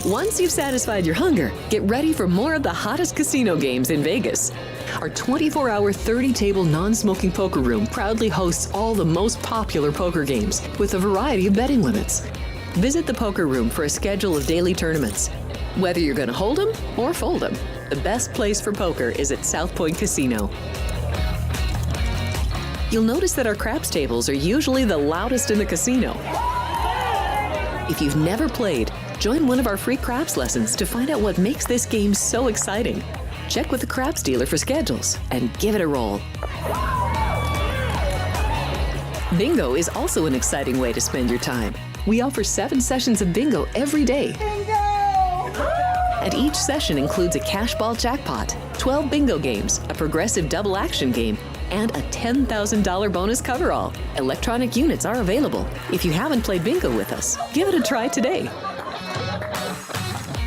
Once you've satisfied your hunger, get ready for more of the hottest casino games in Vegas. Our 24-hour, 30-table non-smoking poker room proudly hosts all the most popular poker games with a variety of betting limits. Visit the poker room for a schedule of daily tournaments. Whether you're going to hold 'em or fold 'em, the best place for poker is at South Point Casino. You'll notice that our craps tables are usually the loudest in the casino. If you've never played, join one of our free craps lessons to find out what makes this game so exciting. Check with the craps dealer for schedules and give it a roll. Bingo is also an exciting way to spend your time. We offer 7 sessions of bingo every day. Bingo! And each session includes a cash ball jackpot, 12 bingo games, a progressive double action game, and a $10,000 bonus coverall. Electronic units are available. If you haven't played bingo with us, give it a try today.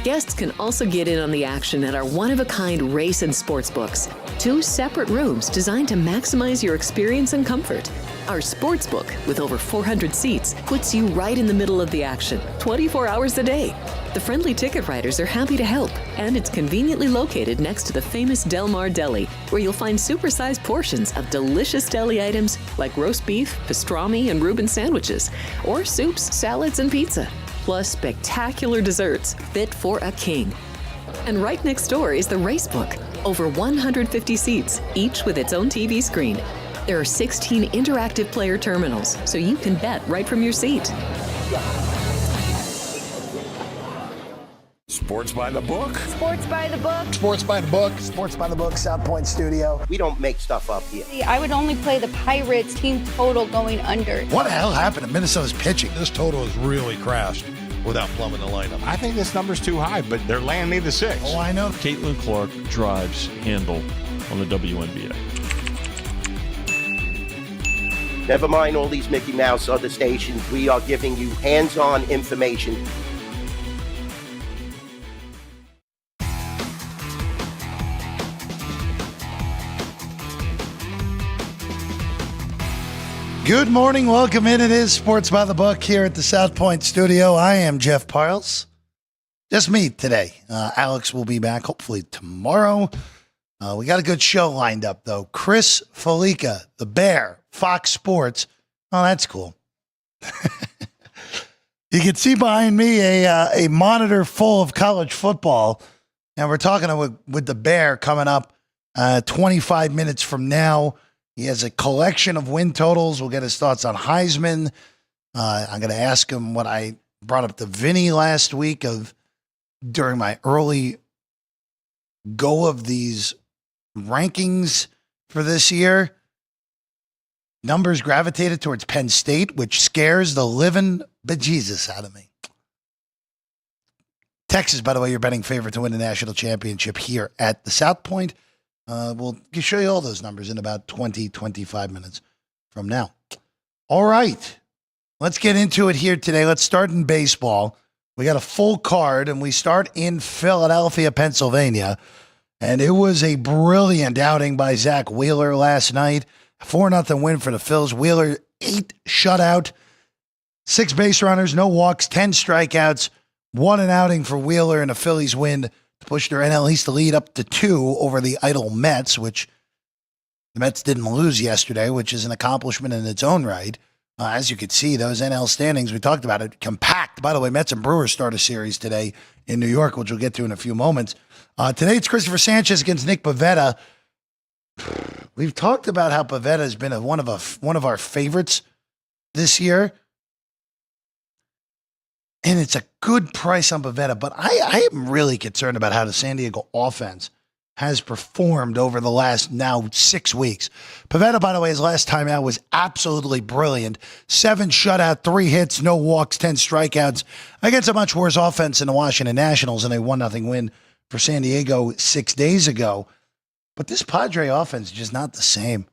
Guests can also get in on the action at our one-of-a-kind race and sports books. 2 separate rooms designed to maximize your experience and comfort. Our sports book, with over 400 seats, puts you right in the middle of the action, 24 hours a day. The friendly ticket writers are happy to help, and it's conveniently located next to the famous Del Mar Deli, where you'll find supersized portions of delicious deli items like roast beef, pastrami, and Reuben sandwiches, or soups, salads, and pizza. Plus spectacular desserts fit for a king. And right next door is the race book. Over 150 seats, each with its own TV screen. There are 16 interactive player terminals, so you can bet right from your seat. Sports by the book. Sports by the book. Sports by the book. Sports by the book, South Point Studio. We don't make stuff up here. I would only play the Pirates team total going under. What the hell happened to Minnesota's pitching? This total has really crashed without plumbing the lineup. I think this number's too high, but they're laying me the 6. Oh, I know. Caitlin Clark drives handle on the WNBA. Never mind all these Mickey Mouse other stations. We are giving you hands-on information. Good morning. Welcome in. It is Sports by the Book here at the South Point Studio. I am Jeff Parles. Just me today. Alex will be back hopefully tomorrow. We got a good show lined up, though. Chris Fallica, the Bear, Fox Sports. Oh, that's cool. You can see behind me a monitor full of college football. And we're talking with the Bear coming up 25 minutes from now. He has a collection of win totals. We'll get his thoughts on Heisman. I'm going to ask him what I brought up to Vinny last week during my early go of these rankings for this year. Numbers gravitated towards Penn State, which scares the living bejesus out of me. Texas, by the way, your betting favorite to win the national championship here at the South Point. We'll show you all those numbers in about 20, 25 minutes from now. All right. Let's get into it here today. Let's start in baseball. We got a full card, and we start in Philadelphia, Pennsylvania. And it was a brilliant outing by Zach Wheeler last night. 4-0 win for the Phils. Wheeler, 8 shutout, 6 base runners, no walks, 10 strikeouts. What an outing for Wheeler, and the Phillies win to push their NL East lead up to 2 over the idle Mets, which the Mets didn't lose yesterday, which is an accomplishment in its own right. As you could see, those NL standings, we talked about it, compact. By the way, Mets and Brewers start a series today in New York, which we'll get to in a few moments. Today, it's Christopher Sanchez against Nick Pivetta. We've talked about how Pivetta has been one of our favorites this year. And it's a good price on Pivetta, but I am really concerned about how the San Diego offense has performed over the last now 6 weeks. Pivetta, by the way, his last time out was absolutely brilliant. 7 shutout, 3 hits, no walks, 10 strikeouts against a much worse offense in the Washington Nationals and a 1-0 win for San Diego 6 days ago. But this Padre offense is just not the same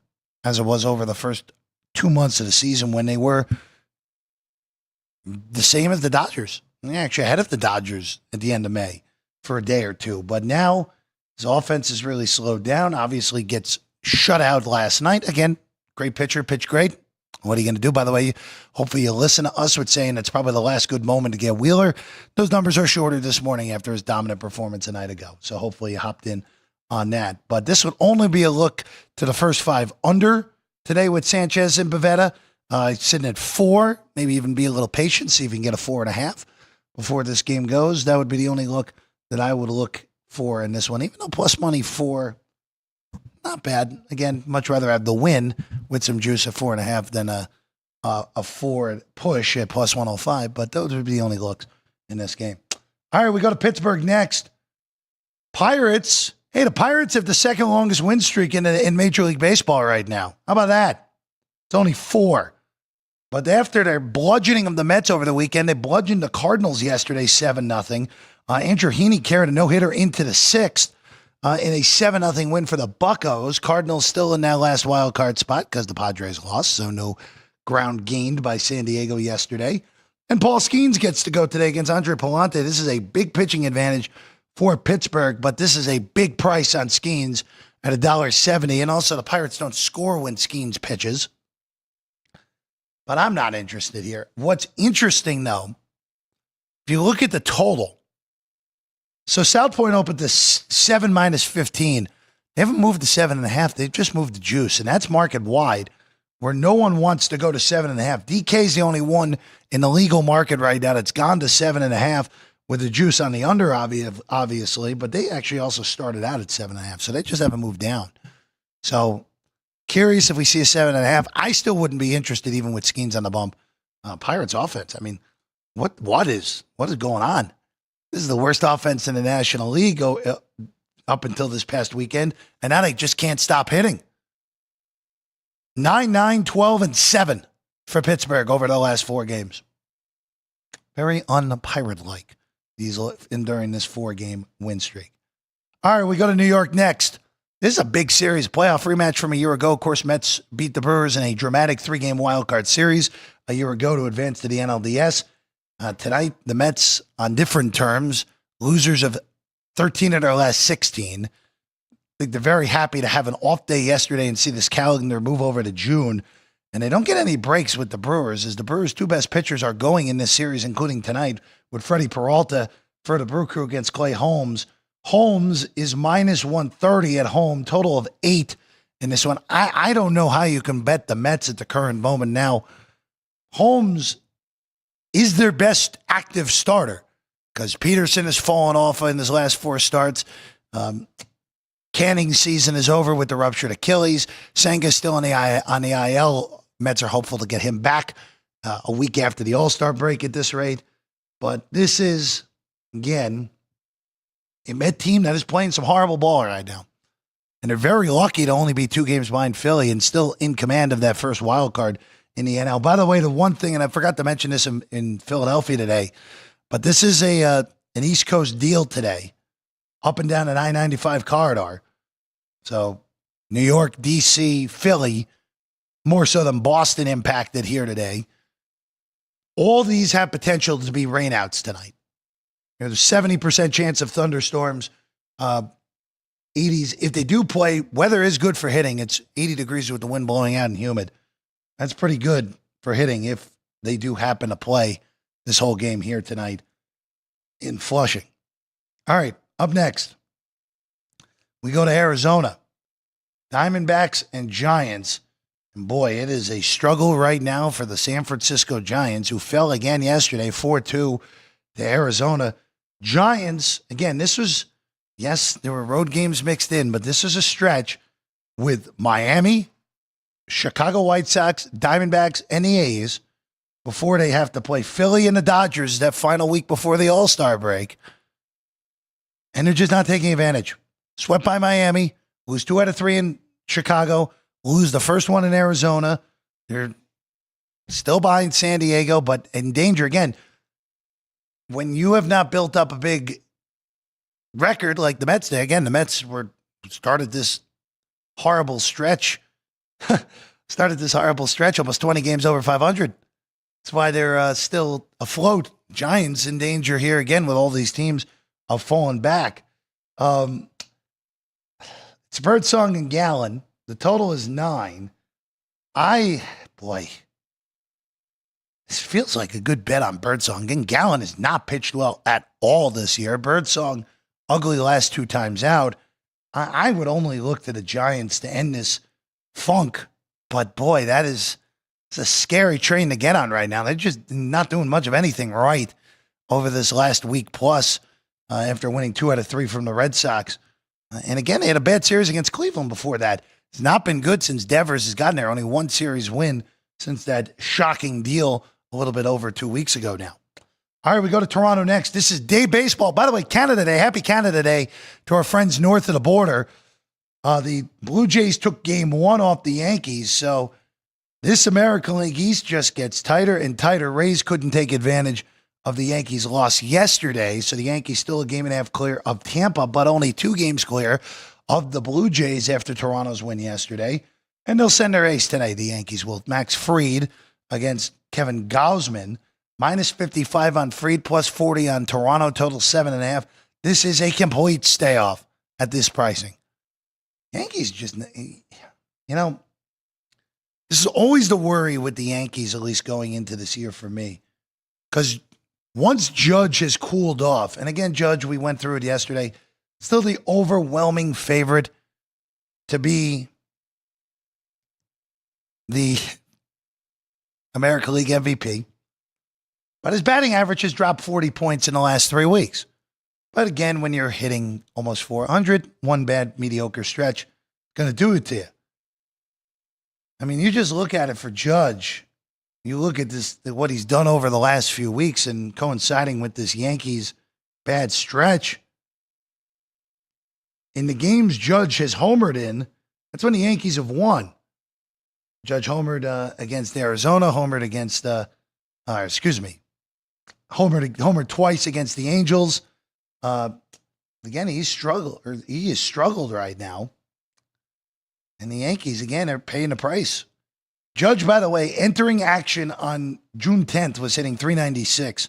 as it was over the first 2 months of the season when they were the same as the Dodgers. They're actually ahead of the Dodgers at the end of May for a day or two. But now his offense has really slowed down. Obviously gets shut out last night. Again, great pitcher, pitched great. What are you going to do? By the way, hopefully you listen to us with saying it's probably the last good moment to get Wheeler. Those numbers are shorter this morning after his dominant performance a night ago. So hopefully you hopped in on that. But this would only be a look to the first 5 under today with Sanchez and Pivetta. Sitting at 4, maybe even be a little patient, see if you can get a 4.5 before this game goes. That would be the only look that I would look for in this one. Even though plus money 4, not bad. Again, much rather have the win with some juice at 4.5 than a 4 push at plus 105. But those would be the only looks in this game. All right, we go to Pittsburgh next. Pirates. Hey, the Pirates have the second longest win streak in Major League Baseball right now. How about that? It's only 4. But after their bludgeoning of the Mets over the weekend, they bludgeoned the Cardinals yesterday 7-0. Andrew Heaney carried a no-hitter into the 6th in a 7-0 win for the Buccos. Cardinals still in that last wild card spot because the Padres lost, so no ground gained by San Diego yesterday. And Paul Skeens gets to go today against Andre Palante. This is a big pitching advantage for Pittsburgh, but this is a big price on Skeens at $1.70. And also the Pirates don't score when Skeens pitches. But I'm not interested here. What's interesting, though, if you look at the total, so South Point opened this 7 minus 15. They haven't moved to 7.5. They've just moved to juice, and that's market wide, where no one wants to go to 7.5. DK's the only one in the legal market right now that's gone to 7.5 with the juice on the under, obviously, but they actually also started out at 7.5, so they just haven't moved down. So curious if we see a 7.5. I still wouldn't be interested even with Skeens on the bump. Pirates offense. I mean, what is going on? This is the worst offense in the National League up until this past weekend, and now they just can't stop hitting. 9, 12, and 7 for Pittsburgh over the last 4 games. Very un-Pirate-like during this 4-game win streak. All right, we go to New York next. This is a big series, playoff rematch from a year ago. Of course, Mets beat the Brewers in a dramatic 3-game wildcard series a year ago to advance to the NLDS. Tonight, the Mets, on different terms, losers of 13 of their last 16. I think they're very happy to have an off day yesterday and see this calendar move over to June. And they don't get any breaks with the Brewers, as the Brewers' 2 best pitchers are going in this series, including tonight with Freddie Peralta for the Brew Crew against Clay Holmes. Holmes is minus 130 at home, total of 8 in this one. I don't know how you can bet the Mets at the current moment now. Holmes is their best active starter because Peterson has fallen off in his last 4 starts. Canning's season is over with the ruptured Achilles. Senga's still on the IL. Mets are hopeful to get him back a week after the All-Star break at this rate. But this is, again, a Met team that is playing some horrible ball right now. And they're very lucky to only be 2 games behind Philly and still in command of that first wild card in the NL. By the way, the one thing, and I forgot to mention this in Philadelphia today, but this is an East Coast deal today, up and down an I-95 corridor. So New York, D.C., Philly, more so than Boston impacted here today. All these have potential to be rainouts tonight. There's a 70% chance of thunderstorms, 80s. If they do play, weather is good for hitting. It's 80 degrees with the wind blowing out and humid. That's pretty good for hitting if they do happen to play this whole game here tonight in Flushing. All right, up next, we go to Arizona. Diamondbacks and Giants. And boy, it is a struggle right now for the San Francisco Giants, who fell again yesterday, 4-2 to Arizona. Giants, again, this was, yes, there were road games mixed in, but this is a stretch with Miami, Chicago White Sox, Diamondbacks, and the A's before they have to play Philly and the Dodgers that final week before the All-Star break. And they're just not taking advantage. Swept by Miami, lose 2 out of 3 in Chicago, lose the first one in Arizona. They're still behind San Diego, but in danger again. When you have not built up a big record like the Mets did, again, the Mets started this horrible stretch. Almost 20 games over 500. That's why they're still afloat. Giants in danger here again with all these teams have fallen back. It's Birdsong and Gallon. The total is 9. This feels like a good bet on Birdsong. Again, Gallon has not pitched well at all this year. Birdsong, ugly last 2 times out. I would only look to the Giants to end this funk. But boy, it's a scary train to get on right now. They're just not doing much of anything right over this last week plus after winning 2 out of 3 from the Red Sox. And again, they had a bad series against Cleveland before that. It's not been good since Devers has gotten there. Only 1 series win since that shocking deal a little bit over 2 weeks ago now. All right, we go to Toronto next. This is Day Baseball. By the way, Canada Day. Happy Canada Day to our friends north of the border. The Blue Jays took game 1 off the Yankees, so this American League East just gets tighter and tighter. Rays couldn't take advantage of the Yankees' loss yesterday, so the Yankees still a game and a half clear of Tampa, but only 2 games clear of the Blue Jays after Toronto's win yesterday. And they'll send their ace today, the Yankees will. Max Fried against Kevin Gausman, minus 55 on Fried, plus 40 on Toronto, total 7.5. This is a complete stay off at this pricing. Yankees just, this is always the worry with the Yankees, at least going into this year for me. Because once Judge has cooled off, and again, Judge, we went through it yesterday, still the overwhelming favorite to be the American League MVP. But his batting average has dropped 40 points in the last 3 weeks. But again, when you're hitting almost 400, one bad, mediocre stretch, going to do it to you. I mean, you just look at it for Judge. You look at this, what he's done over the last few weeks and coinciding with this Yankees bad stretch. In the games Judge has homered in, that's when the Yankees have won. Judge homered against Arizona, homered against, homered twice against the Angels. Again, he has struggled right now. And the Yankees, again, are paying the price. Judge, by the way, entering action on June 10th was hitting 396.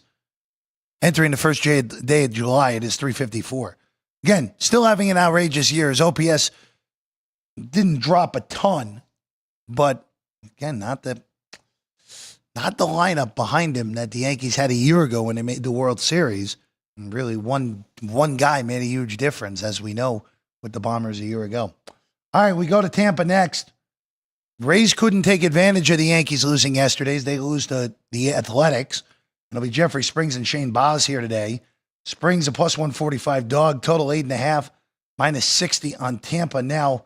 Entering the first day of July, it is 354. Again, still having an outrageous year. His OPS didn't drop a ton, but again, not the lineup behind him that the Yankees had a year ago when they made the World Series. And really, one guy made a huge difference, as we know, with the Bombers a year ago. All right, we go to Tampa next. Rays couldn't take advantage of the Yankees losing yesterday. They lose to the Athletics. It'll be Jeffrey Springs and Shane Boz here today. Springs a plus 145 dog, total 8.5, minus 60 on Tampa. Now,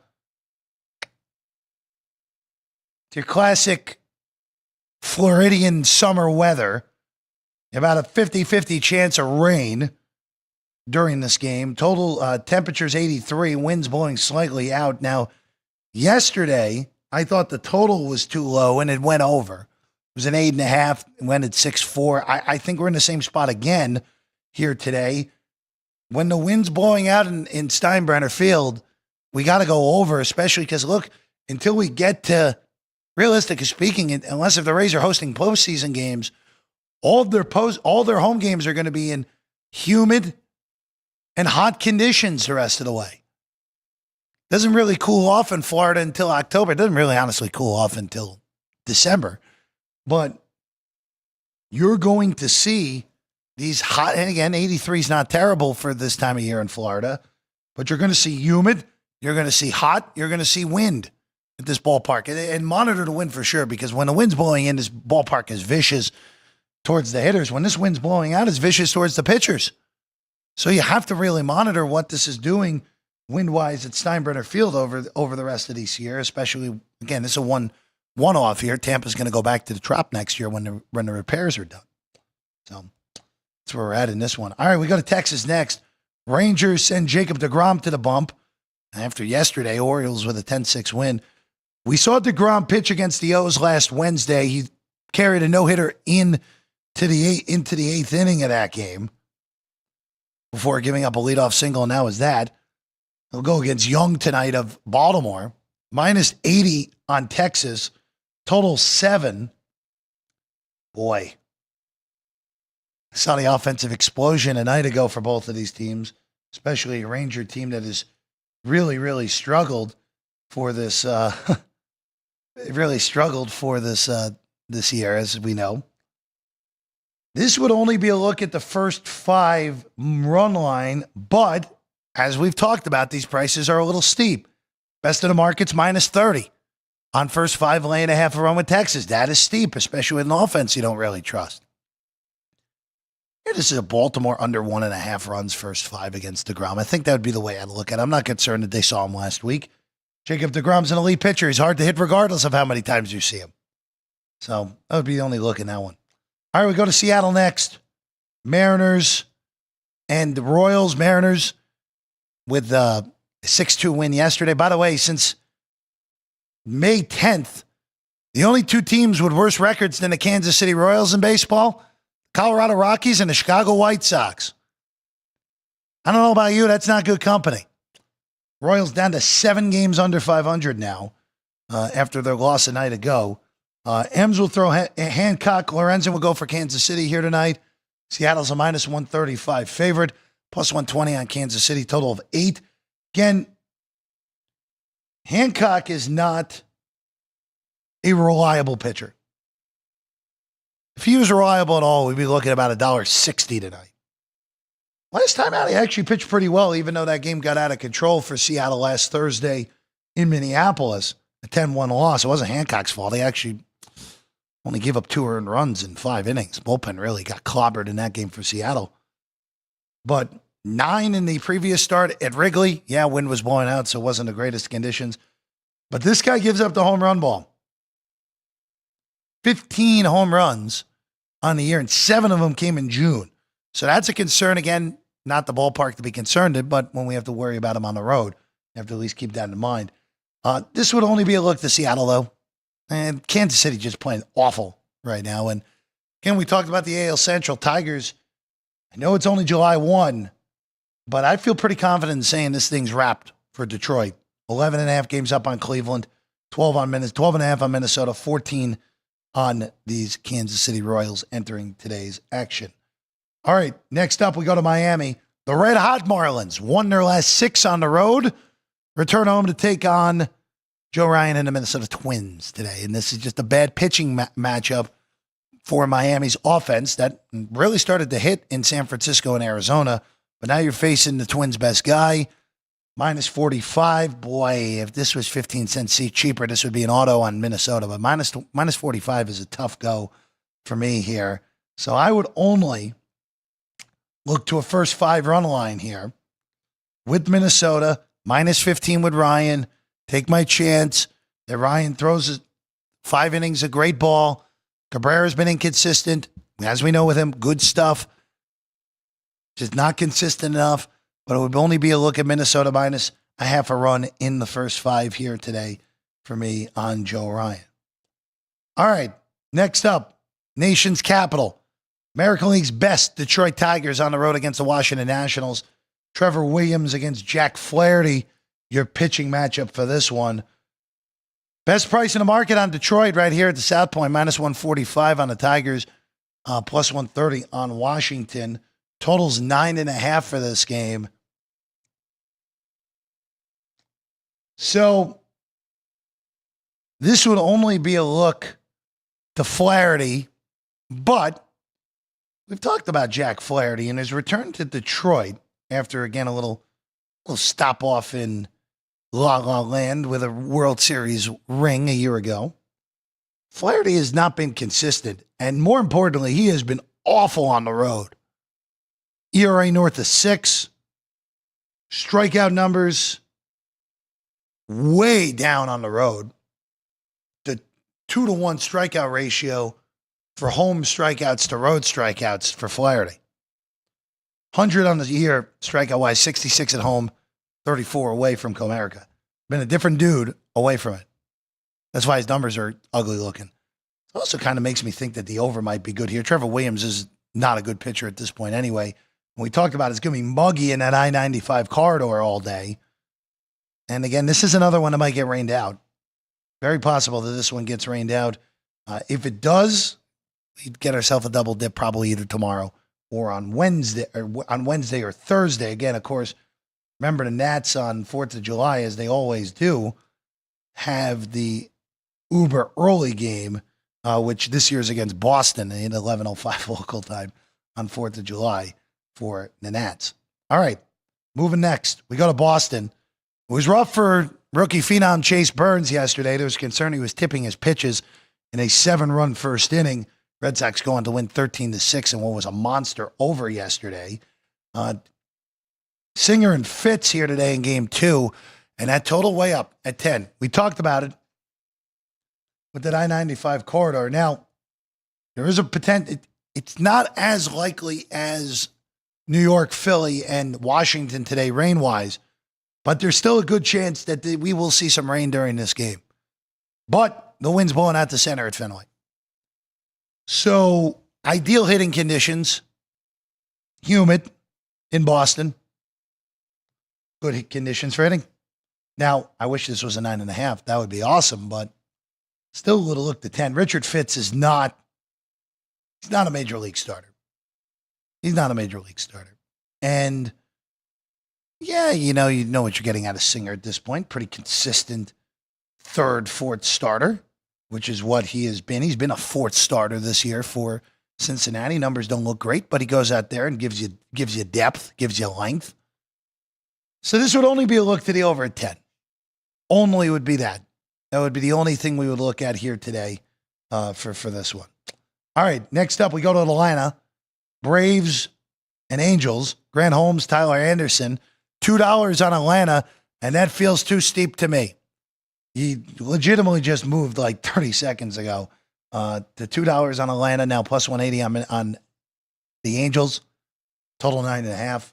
it's your classic Floridian summer weather. About a 50-50 chance of rain during this game. Total temperatures 83, winds blowing slightly out. Now, yesterday, I thought the total was too low, and it went over. It was an 8.5, went at 6.4. I think we're in the same spot again here today. When the wind's blowing out in Steinbrenner Field, we got to go over, especially because, look, until we get to, realistically speaking, unless if the Rays are hosting postseason games, all their home games are going to be in humid and hot conditions the rest of the way. Doesn't really cool off in Florida until October. It doesn't really honestly cool off until December. But you're going to see these hot, and again, 83 is not terrible for this time of year in Florida, but you're going to see humid, you're going to see hot, you're going to see wind at this ballpark. And monitor the wind for sure, because when the wind's blowing in, this ballpark is vicious towards the hitters. When this wind's blowing out, it's vicious towards the pitchers. So you have to really monitor what this is doing wind-wise at Steinbrenner Field over the rest of this year, especially, again, this is a one-off here. Tampa's going to go back to the Trop next year when the repairs are done. So that's where we're at in this one. All right, we go to Texas next. Rangers send Jacob deGrom to the bump. after yesterday, Orioles with a 10-6 win. We saw DeGrom pitch against the O's last Wednesday. He carried a no-hitter into the eighth inning of that game before giving up a leadoff single, and that was that. He'll go against Young tonight of Baltimore. Minus 80 on Texas. Total 7. Boy. I saw the offensive explosion a night ago for both of these teams, especially a Ranger team that has really, really struggled for this. This year, as we know. This would only be a look at the first 5 run line, but as we've talked about, these prices are a little steep. Best of the market's minus 30 on first 5 laying a half a run with Texas. That is steep, especially with an offense you don't really trust. Here, this is a Baltimore under 1.5 runs first 5 against DeGrom. I think that would be the way I'd look at it. I'm not concerned that they saw him last week. Jacob DeGrom's an elite pitcher. He's hard to hit regardless of how many times you see him. So that would be the only look in that one. All right, we go to Seattle next. Mariners and the Royals. Mariners with a 6-2 win yesterday. By the way, since May 10th, the only 2 teams with worse records than the Kansas City Royals in baseball, Colorado Rockies and the Chicago White Sox. I don't know about you, that's not good company. Royals down to 7 games under 500 now after their loss a night ago. Ems will throw Hancock. Lorenzen will go for Kansas City here tonight. Seattle's a minus 135 favorite, plus 120 on Kansas City, total of 8. Again, Hancock is not a reliable pitcher. If he was reliable at all, we'd be looking at about $1.60 tonight. Last time out, he actually pitched pretty well, even though that game got out of control for Seattle last Thursday in Minneapolis, a 10-1 loss. It wasn't Hancock's fault. He actually only gave up 2 earned runs in 5 innings. Bullpen really got clobbered in that game for Seattle. But 9 in the previous start at Wrigley. Yeah, wind was blowing out, so it wasn't the greatest conditions. But this guy gives up the home run ball. 15 home runs on the year, and 7 of them came in June. So that's a concern. Again, not the ballpark to be concerned in, but when we have to worry about him on the road, you have to at least keep that in mind. This would only be a look to Seattle, though. And Kansas City just playing awful right now. And again, we talked about the AL Central. Tigers, I know it's only July 1, but I feel pretty confident in saying this thing's wrapped for Detroit. 11.5 games up on Cleveland, 12.5 on Minnesota, 14 on these Kansas City Royals entering today's action. All right, next up we go to Miami. The Red Hot Marlins won their last 6 on the road. Return home to take on Joe Ryan and the Minnesota Twins today. And this is just a bad pitching matchup for Miami's offense that really started to hit in San Francisco and Arizona. But now you're facing the Twins' best guy, minus 45. Boy, if this was 15 cents cheaper, this would be an auto on Minnesota. But minus 45 is a tough go for me here. So I would only look to a first 5 run line here with Minnesota, minus 15 with Ryan. Take my chance that Ryan throws 5 innings, a great ball. Cabrera's been inconsistent. As we know with him, good stuff. Just not consistent enough. But it would only be a look at Minnesota minus a half a run in the first 5 here today for me on Joe Ryan. All right, next up, nation's capital. American League's best Detroit Tigers on the road against the Washington Nationals. Trevor Williams against Jack Flaherty. Your pitching matchup for this one. Best price in the market on Detroit right here at the South Point, minus 145 on the Tigers, plus 130 on Washington. Total's 9.5 for this game. So this would only be a look to Flaherty, but we've talked about Jack Flaherty and his return to Detroit after, again, a little stop off in La La Land with a World Series ring a year ago. Flaherty has not been consistent, and more importantly, he has been awful on the road. ERA north of 6, strikeout numbers way down on the road. The 2-to-1 strikeout ratio for home strikeouts to road strikeouts for Flaherty. 100 on the year, strikeout-wise, 66 at home, 34 away from Comerica. Been a different dude away from it. That's why his numbers are ugly looking. It also kind of makes me think that the over might be good here. Trevor Williams is not a good pitcher at this point anyway. When we talked about it's going to be muggy in that I-95 corridor all day. And again, this is another one that might get rained out. Very possible that this one gets rained out. If it does, we'd get ourselves a double dip probably either tomorrow or on Wednesday or Thursday. Again, of course, remember the Nats on 4th of July, as they always do, have the uber early game, which this year is against Boston at 11:05 local time on 4th of July for the Nats. All right, moving next. We go to Boston. It was rough for rookie phenom Chase Burns yesterday. There was concern he was tipping his pitches in a 7-run first inning. Red Sox going to win 13-6 in what was a monster over yesterday. Singer and Fitz here today in game 2, and that total way up at 10. We talked about it with that I-95 corridor. Now, there is a potential. It's not as likely as New York, Philly, and Washington today rain-wise, but there's still a good chance that we will see some rain during this game. But the wind's blowing out the center at Fenway. So, ideal hitting conditions, humid in Boston. Good conditions for hitting. Now, I wish this was a 9.5. That would be awesome, but still a little look to 10. Richard Fitz is not, he's not a major league starter. He's not a major league starter. And yeah, you know what you're getting out of Singer at this point. Pretty consistent 3rd, 4th starter, which is what he has been. He's been a 4th starter this year for Cincinnati. Numbers don't look great, but he goes out there and gives you depth, gives you length. So this would only be a look to the over at 10. Only would be that. That would be the only thing we would look at here today for this one. All right, next up we go to Atlanta. Braves and Angels. Grant Holmes, Tyler Anderson. $2 on Atlanta, and that feels too steep to me. He legitimately just moved like 30 seconds ago to $2 on Atlanta, now plus 180 on the Angels. Total 9.5.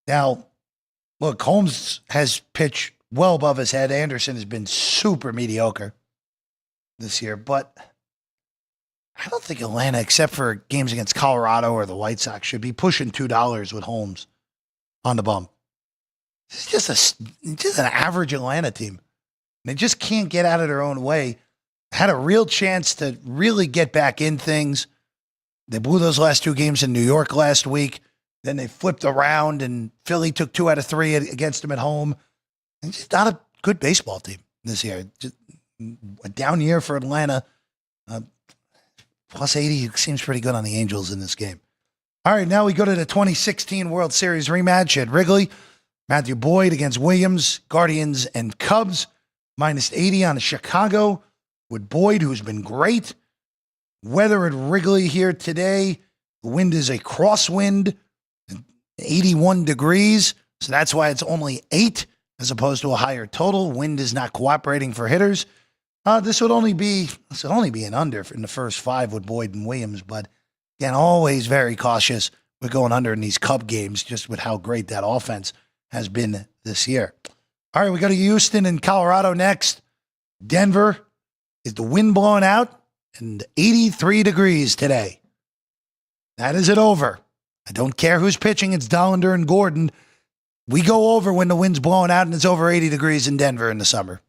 Now, look, Holmes has pitched well above his head. Anderson has been super mediocre this year, but I don't think Atlanta, except for games against Colorado or the White Sox, should be pushing $2 with Holmes on the bump. It's just an average Atlanta team. They just can't get out of their own way. Had a real chance to really get back in things. They blew those last 2 games in New York last week. Then they flipped around, and Philly took 2 out of 3 against them at home. And just not a good baseball team this year. Just a down year for Atlanta. Plus 80 seems pretty good on the Angels in this game. All right, now we go to the 2016 World Series rematch at Wrigley. Matthew Boyd against Williams, Guardians and Cubs. Minus 80 on Chicago with Boyd, who's been great. Weather at Wrigley here today. The wind is a crosswind, 81 degrees. So that's why it's only 8 as opposed to a higher total. Wind is not cooperating for hitters. This would only be an under in the first 5 with Boyd and Williams, but again, always very cautious with going under in these Cub games, just with how great that offense has been this year. All right, we go to Houston and Colorado next. Denver, is the wind blowing out, and 83 degrees today. That is it over. I don't care who's pitching. It's Dollander and Gordon. We go over when the wind's blowing out and it's over 80 degrees in Denver in the summer.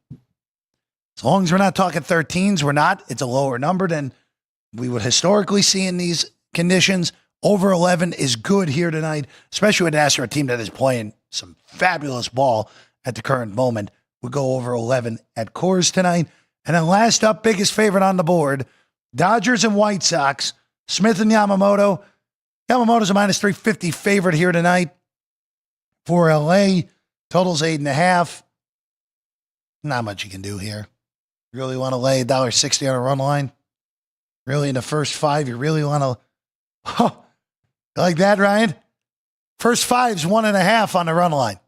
As long as we're not talking 13s, we're not. It's a lower number than we would historically see in these conditions. Over 11 is good here tonight, especially with an Astro team that is playing some fabulous ball at the current moment. We'll go over 11 at Coors tonight. And then last up, biggest favorite on the board, Dodgers and White Sox. Smith and Yamamoto. Yamamoto's a minus 350 favorite here tonight for LA. Total's 8.5. Not much you can do here. Really want to lay $1.60 on a run line? Really in the first 5, you really want to... Oh, you like that, Ryan? First 5's 1.5 on the run line.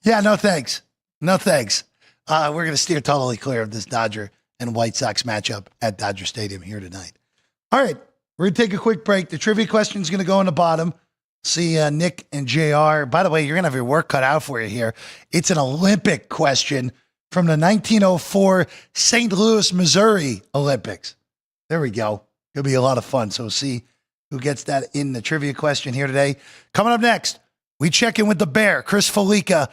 Yeah, no thanks. No thanks. We're going to steer totally clear of this Dodger and White Sox matchup at Dodger Stadium here tonight. All right, we're going to take a quick break. The trivia question is going to go on the bottom. See Nick and JR. By the way, you're going to have your work cut out for you here. It's an Olympic question from the 1904 St. Louis, Missouri Olympics. There we go. It'll be a lot of fun. So we'll see who gets that in the trivia question here today. Coming up next, we check in with the Bear, Chris Fallica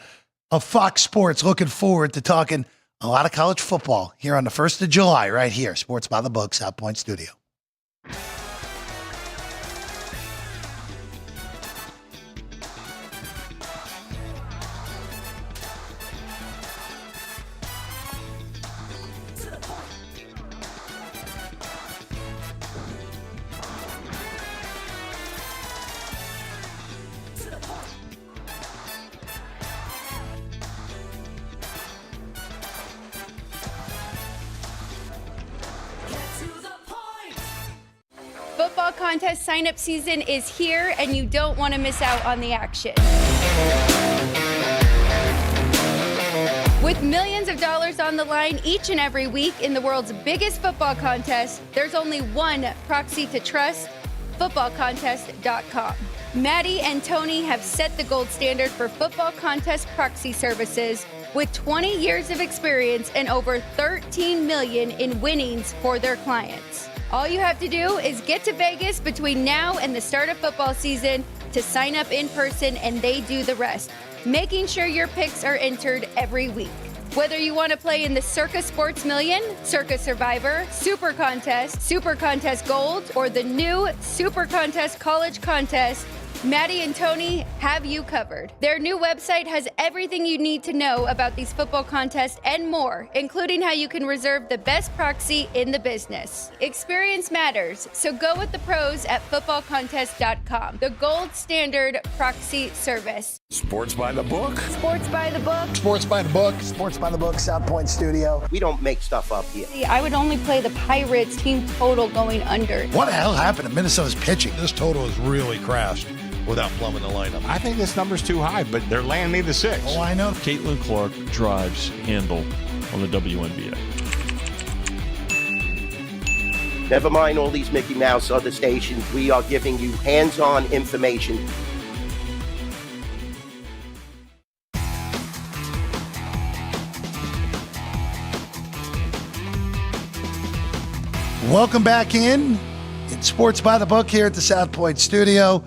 of Fox Sports. Looking forward to talking a lot of college football here on the 1st of July right here. Sports by the Book, South Point Studio. Football contest sign-up season is here, and you don't want to miss out on the action. With millions of dollars on the line each and every week in the world's biggest football contest, there's only one proxy to trust, footballcontest.com. Maddie and Tony have set the gold standard for football contest proxy services with 20 years of experience and over $13 million in winnings for their clients. All you have to do is get to Vegas between now and the start of football season to sign up in person, and they do the rest, making sure your picks are entered every week. Whether you want to play in the Circa Sports Million, Circa Survivor, Super Contest Gold, or the new Super Contest College Contest, Maddie and Tony have you covered. Their new website has everything you need to know about these football contests and more, including how you can reserve the best proxy in the business. Experience matters, so go with the pros at footballcontest.com, the gold standard proxy service. Sports by the book. Sports by the book. Sports by the Book, Sports by the Book, South Point Studio. We don't make stuff up here. I would only play the Pirates team total going under. What the hell happened to Minnesota's pitching? This total is really crashed without plumbing the lineup. I think this number's too high, but they're laying me the 6. Oh, I know. Caitlin Clark drives handle on the WNBA. Never mind all these Mickey Mouse other stations. We are giving you hands-on information. Welcome back in. It's Sports by the Book here at the South Point Studio.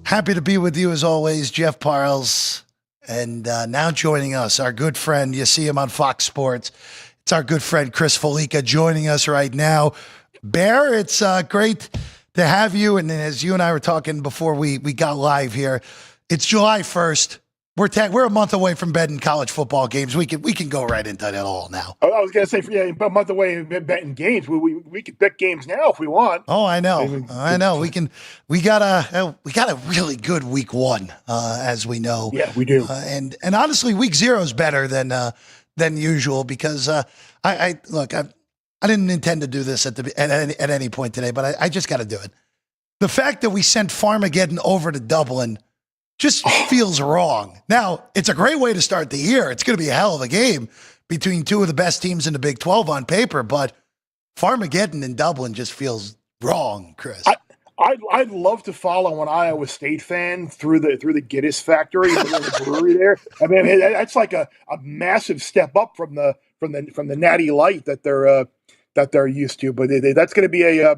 Happy to be with you as always, Jeff Parles. And now joining us, our good friend, you see him on Fox Sports. It's our good friend, Chris Fallica, joining us right now. Bear, it's great to have you. And as you and I were talking before we got live here, it's July 1st. We're a month away from betting college football games. We can go right into that all now. I was going to say, yeah, a month away betting games. We could bet games now if we want. Oh, I know. We got a really good week 1, as we know. Yeah, we do. And honestly, week 0 is better than usual because I didn't intend to do this at any point today, but I just got to do it. The fact that we sent Farmageddon over to Dublin just feels wrong. Now, it's a great way to start the year. It's going to be a hell of a game between two of the best teams in the Big 12 on paper, but Farmageddon in Dublin just feels wrong, Chris. I'd love to follow an Iowa State fan through the Guinness factory, the brewery there. I mean, that's like a massive step up from the Natty Light that they're used to. But that's going to be a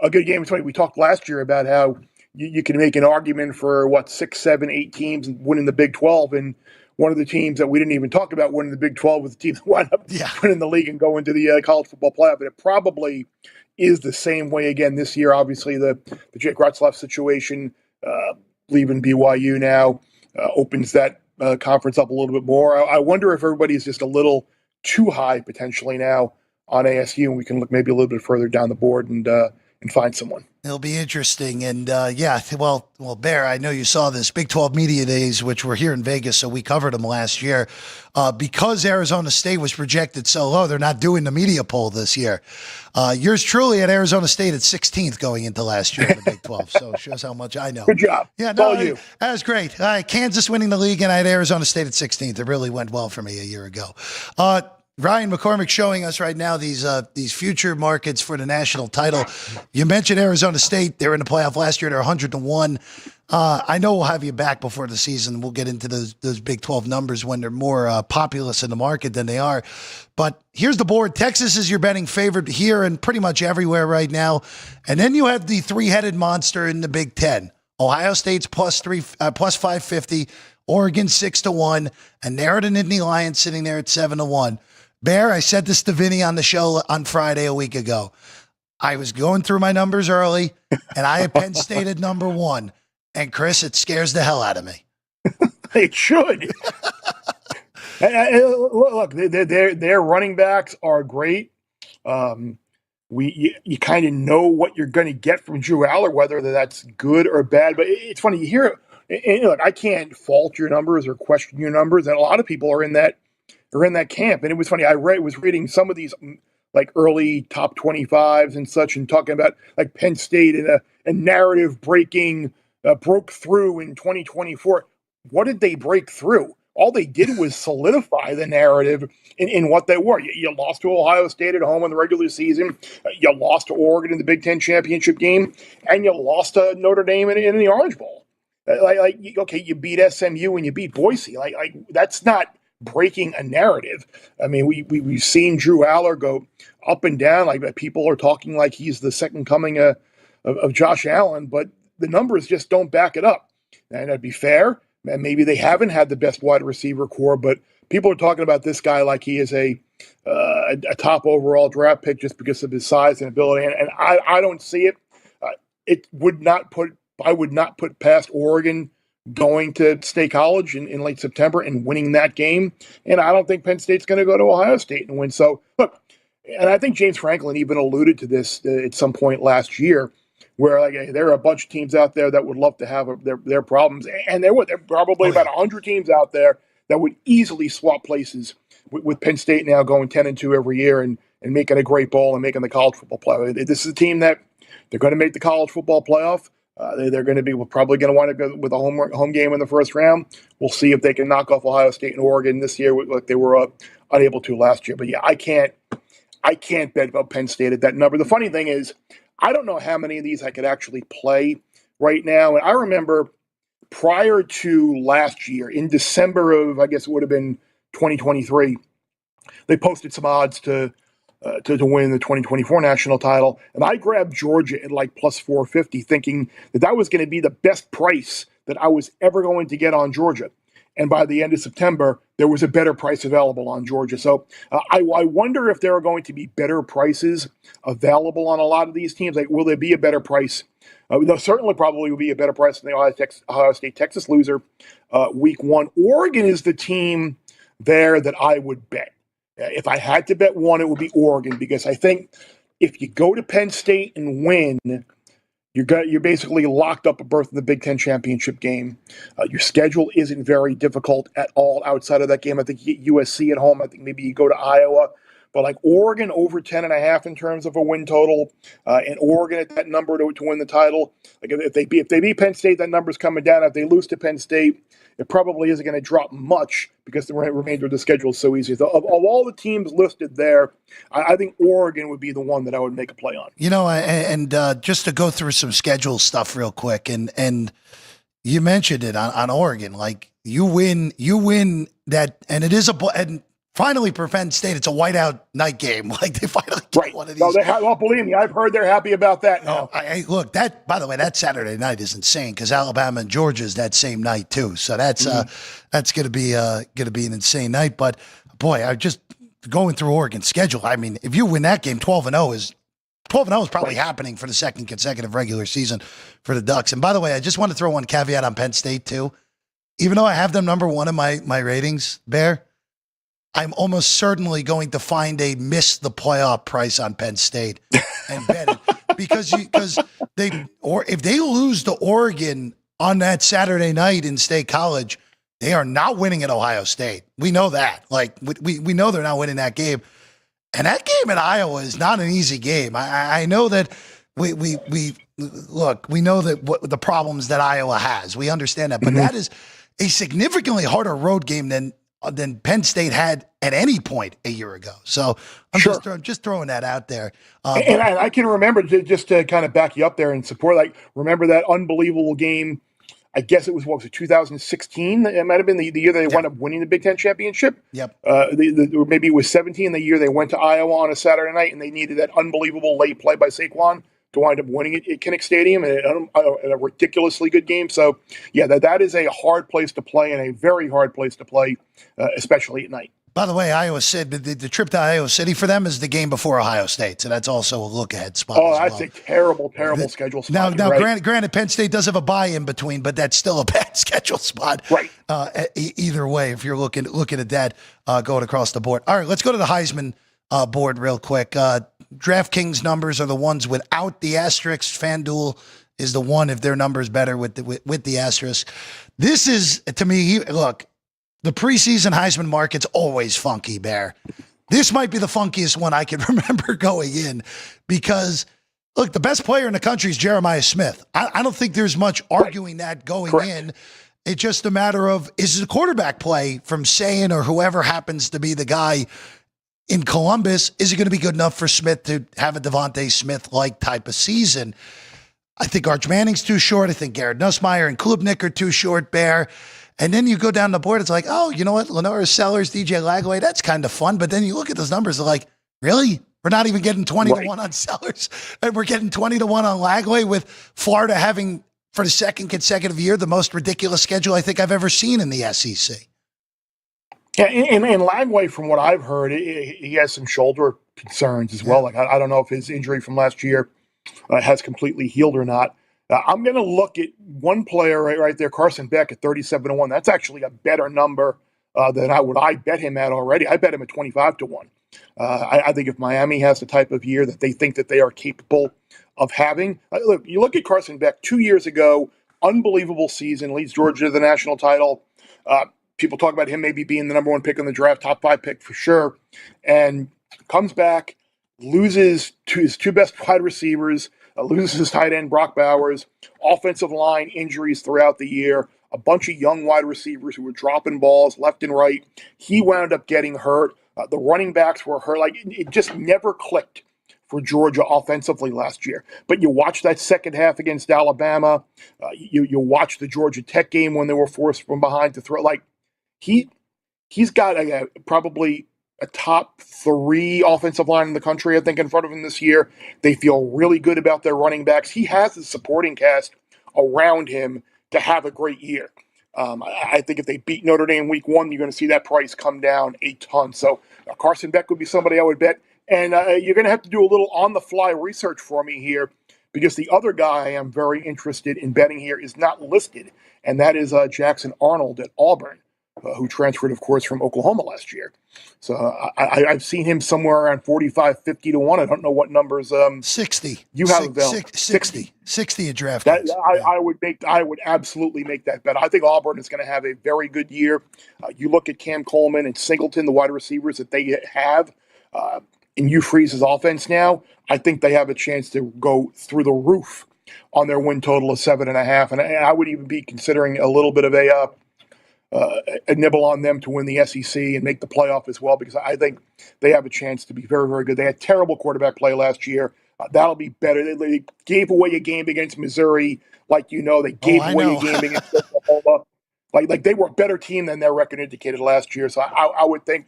good game. It's funny, we talked last year about how you can make an argument for 6, 7, 8 teams winning the Big 12, and one of the teams that we didn't even talk about winning the Big 12 was the team that wound up winning the league and going to the college football playoff. And it probably is the same way again this year. Obviously, the Jake Retzlaff situation, leaving BYU now, opens that conference up a little bit more. I wonder if everybody's just a little too high potentially now on ASU, and we can look maybe a little bit further down the board and find someone. It'll be interesting. And well, Bear, I know you saw this Big 12 Media Days, which were here in Vegas, so we covered them last year. Because Arizona State was projected so low, they're not doing the media poll this year. Yours truly at Arizona State at 16th going into last year in the Big 12. So it shows how much I know. Good job. Yeah, no, you. That was great. Kansas winning the league, and I had Arizona State at 16th. It really went well for me a year ago. Ryan McCormick showing us right now these future markets for the national title. You mentioned Arizona State. They were in the playoff last year. They're 100-1. I know we'll have you back before the season. We'll get into those Big 12 numbers when they're more populous in the market than they are. But here's the board. Texas is your betting favorite here and pretty much everywhere right now. And then you have the three-headed monster in the Big 10. Ohio State's plus 550, Oregon 6-1, and they're at an Nittany Lions sitting there at 7-1. Bear, I said this to Vinny on the show on Friday a week ago. I was going through my numbers early, and I had Penn State at number 1. And Chris, it scares the hell out of me. It should. Look, their running backs are great. You kind of know what you're going to get from Drew Aller, whether that's good or bad. But it's funny, you hear it. And look, I can't fault your numbers or question your numbers, and a lot of people are in that camp. And it was funny. I was reading some of these like early top 25s and such, and talking about like Penn State and a narrative breaking broke through in 2024. What did they break through? All they did was solidify the narrative in what they were. You lost to Ohio State at home in the regular season. You lost to Oregon in the Big Ten championship game, and you lost to Notre Dame in the Orange Bowl. Okay, you beat SMU and you beat Boise. Like that's not breaking a narrative. I mean, we've seen Drew Aller go up and down. Like people are talking like he's the second coming of Josh Allen, but the numbers just don't back it up. And that'd be fair. And maybe they haven't had the best wide receiver core, but people are talking about this guy like he is a top overall draft pick just because of his size and ability. And I don't see it. I would not put past Oregon going to State College in late September and winning that game. And I don't think Penn State's going to go to Ohio State and win. So look, and I think James Franklin even alluded to this at some point last year, where like there are a bunch of teams out there that would love to have their problems, and there are probably about 100 teams out there that would easily swap places with Penn State now going 10-2 every year and making a great bowl and making the college football playoff. This is a team that they're going to make the college football playoff. They're going to be probably going to wind up with a home game in the first round. We'll see if they can knock off Ohio State and Oregon this year, like they were unable to last year. But yeah, I can't bet about Penn State at that number. The funny thing is, I don't know how many of these I could actually play right now. And I remember prior to last year, in December of, I guess it would have been 2023, they posted some odds to win the 2024 national title. And I grabbed Georgia at like plus 450, thinking that was going to be the best price that I was ever going to get on Georgia. And by the end of September, there was a better price available on Georgia. So I wonder if there are going to be better prices available on a lot of these teams. Like, will there be a better price? There certainly probably will be a better price than the Ohio State-Texas loser week 1. Oregon is the team there that I would bet. If I had to bet one, it would be Oregon, because I think if you go to Penn State and win, you're basically locked up a berth in the Big Ten championship game. Your schedule isn't very difficult at all outside of that game. I think you get USC at home. I think maybe you go to Iowa. But like Oregon over 10.5 in terms of a win total, and Oregon at that number to win the title. Like if they beat Penn State, that number's coming down. If they lose to Penn State, it probably isn't going to drop much because the remainder of the schedule is so easy. So of all the teams listed there, I think Oregon would be the one that I would make a play on. You know, and just to go through some schedule stuff real quick, and you mentioned it on Oregon, like you win that, and it is and finally for Penn State, it's a whiteout night game. Like they finally get one of these. No, believe me, I've heard they're happy about that now. Look, that, by the way, that Saturday night is insane because Alabama and Georgia is that same night too. So that's going to be an insane night. But boy, I just going through Oregon's schedule. I mean, if you win that game, 12-0 is probably happening for the second consecutive regular season for the Ducks. And by the way, I just want to throw one caveat on Penn State too. Even though I have them number 1 in my ratings, Bear, I'm almost certainly going to find a miss the playoff price on Penn State and bet it because if they lose to Oregon on that Saturday night in State College, they are not winning at Ohio State. We know that. Like we know they're not winning that game, and that game at Iowa is not an easy game. I know that we know that what the problems that Iowa has. We understand that, but that is a significantly harder road game than than Penn State had at any point a year ago. So I'm just throwing that out there. And I can remember, just to kind of back you up there and support, like, remember that unbelievable game, I guess it was, 2016? It might have been the year they wound up winning the Big Ten championship. Yep. Or maybe it was 17, the year they went to Iowa on a Saturday night and they needed that unbelievable late play by Saquon to wind up winning it at Kinnick Stadium in a ridiculously good game. So, yeah, that is a hard place to play and a very hard place to play, especially at night. By the way, Iowa City, the trip to Iowa City for them is the game before Ohio State, so that's also a look-ahead spot. Oh, that's a terrible schedule spot. Now, right. granted, Penn State does have a bye in between, but that's still a bad schedule spot. Right. Either way, if you're looking at that going across the board. All right, let's go to the Heisman board real quick. DraftKings numbers are the ones without the asterisk. FanDuel is the one if their number's better with the asterisk. This is, to me, look. The preseason Heisman market's always funky, Bear. This might be the funkiest one I can remember going in because, look, the best player in the country is Jeremiah Smith. I don't think there's much arguing that going in. It's just a matter of, is it a quarterback play from Sayin or whoever happens to be the guy in Columbus? Is it going to be good enough for Smith to have a Devontae Smith-like type of season? I think Arch Manning's too short. I think Garrett Nussmeier and Klubnik are too short, Bear. And then you go down the board, it's like, oh, you know what? Lenora Sellers, DJ Lagway, that's kind of fun. But then you look at those numbers, they're like, really? We're not even getting 20 to 1 on Sellers. And we're getting 20 to 1 on Lagway, with Florida having, for the second consecutive year, the most ridiculous schedule I think I've ever seen in the SEC. Yeah, and Lagway, from what I've heard, he has some shoulder concerns as well. Like, I don't know if his injury from last year has completely healed or not. I'm going to look at one player right there, Carson Beck, at 37 to 1. That's actually a better number than I bet him at already. I bet him at 25 to 1. I think if Miami has the type of year that they think that they are capable of having, look, you look at Carson Beck 2 years ago, unbelievable season, leads Georgia to the national title. People talk about him maybe being the number 1 pick in the draft, top 5 pick for sure, and comes back, loses to his 2 best wide receivers, loses his tight end, Brock Bowers, offensive line injuries throughout the year, a bunch of young wide receivers who were dropping balls left and right. He wound up getting hurt. The running backs were hurt. Like, it just never clicked for Georgia offensively last year. But you watch that second half against Alabama. You watch the Georgia Tech game when they were forced from behind to throw. Like, he's got probably a top 3 offensive line in the country, I think, in front of him this year. They feel really good about their running backs. He has the supporting cast around him to have a great year. I think if they beat Notre Dame week 1, you're going to see that price come down a ton. So Carson Beck would be somebody I would bet. And you're going to have to do a little on-the-fly research for me here, because the other guy I'm very interested in betting here is not listed, and that is Jackson Arnold at Auburn, who transferred, of course, from Oklahoma last year. So I've seen him somewhere around 45, 50 to 1. I don't know what numbers. 60. You have 60 at draft. That, I would absolutely make that bet. I think Auburn is going to have a very good year. You look at Cam Coleman and Singleton, the wide receivers that they have, in Hugh Freeze's offense now. I think they have a chance to go through the roof on their win total of 7.5. And I would even be considering a little bit of a nibble on them to win the SEC and make the playoff as well, because I think they have a chance to be very, very good. They had terrible quarterback play last year. That'll be better. They gave away a game against Missouri, like you know. They gave away a game against Oklahoma. Like they were a better team than their record indicated last year. So I would think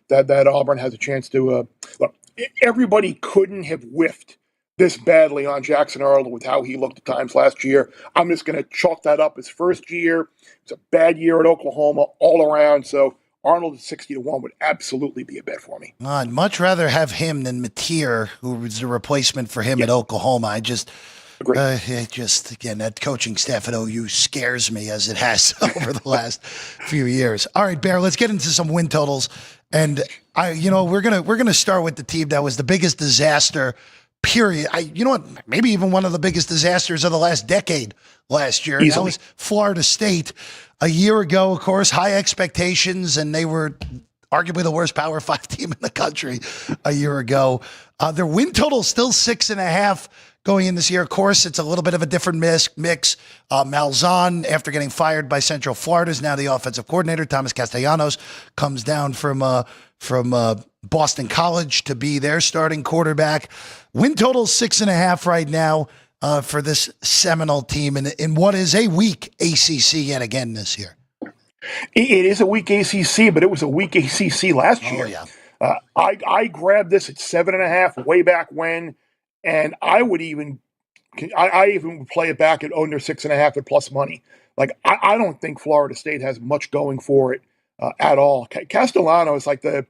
that Auburn has a chance to look. Everybody couldn't have whiffed this badly on Jackson Arnold with how he looked at times last year. I'm just going to chalk that up as first year. It's a bad year at Oklahoma all around. So Arnold at 60 to 1 would absolutely be a bet for me. I'd much rather have him than Mateer, who was the replacement for him at Oklahoma. I just, again, that coaching staff at OU scares me as it has over the last few years. All right, Bear, let's get into some win totals. And we're gonna start with the team that was the biggest disaster, period. Maybe even one of the biggest disasters of the last decade last year. That was Florida State. A year ago, of course, high expectations, and they were arguably the worst Power 5 team in the country a year ago. Their win total is still 6.5. going in this year. Of course, it's a little bit of a different mix. Malzahn, after getting fired by Central Florida, is now the offensive coordinator. Thomas Castellanos comes down from Boston College to be their starting quarterback. Win total 6.5 right now for this Seminole team in what is a weak ACC yet again this year. It is a weak ACC, but it was a weak ACC last year. Yeah. I grabbed this at 7.5 way back when, and I even would play it back at under 6.5 at plus money. Like I don't think Florida State has much going for it at all. Castellanos, like the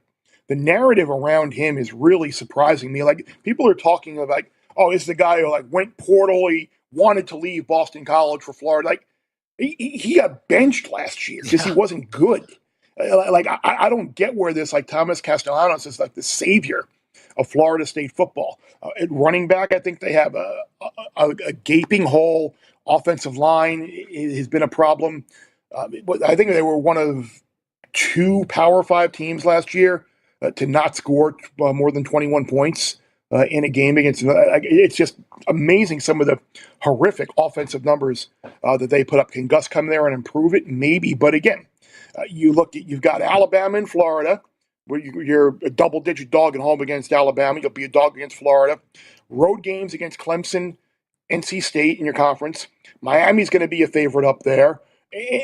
narrative around him is really surprising me. Like people are talking about, like, oh, this is the guy who like went portal. He wanted to leave Boston College for Florida. Like he got benched last year because he wasn't good. Like I don't get where this like Thomas Castellanos is like the savior of Florida State football. At running back, I think they have a gaping hole. Offensive line has been a problem. I think they were one of 2 Power 5 teams last year to not score more than 21 points in a game against. It's just amazing some of the horrific offensive numbers that they put up. Can Gus come there and improve it? Maybe, but again, you've got Alabama and Florida, where you're a double-digit dog at home against Alabama. You'll be a dog against Florida. Road games against Clemson, NC State in your conference. Miami's going to be a favorite up there.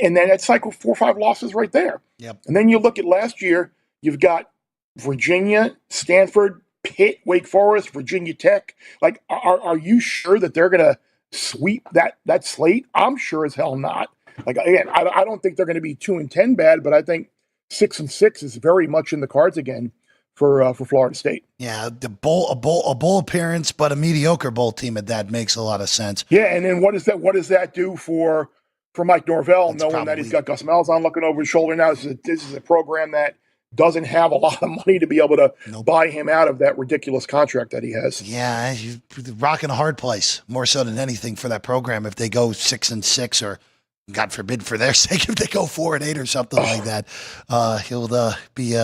And then it's like 4 or 5 losses right there. Yep. And then you look at last year, you've got Virginia, Stanford, Pitt, Wake Forest, Virginia Tech. Like, are you sure that they're going to sweep that slate? I'm sure as hell not. Like, again, I don't think they're going to be 2-10 bad, but I think 6-6 is very much in the cards again for Florida State. Yeah, a bowl appearance, but a mediocre bowl team at that makes a lot of sense. Yeah, and then what does that do for Mike Norvell, knowing that he's got Gus Malzahn looking over his shoulder now? This is a program that doesn't have a lot of money to be able to buy him out of that ridiculous contract that he has. Yeah, you're rocking a hard place more so than anything for that program. If they go 6-6, or God forbid for their sake, if they go 4-8 or something like that, he'll be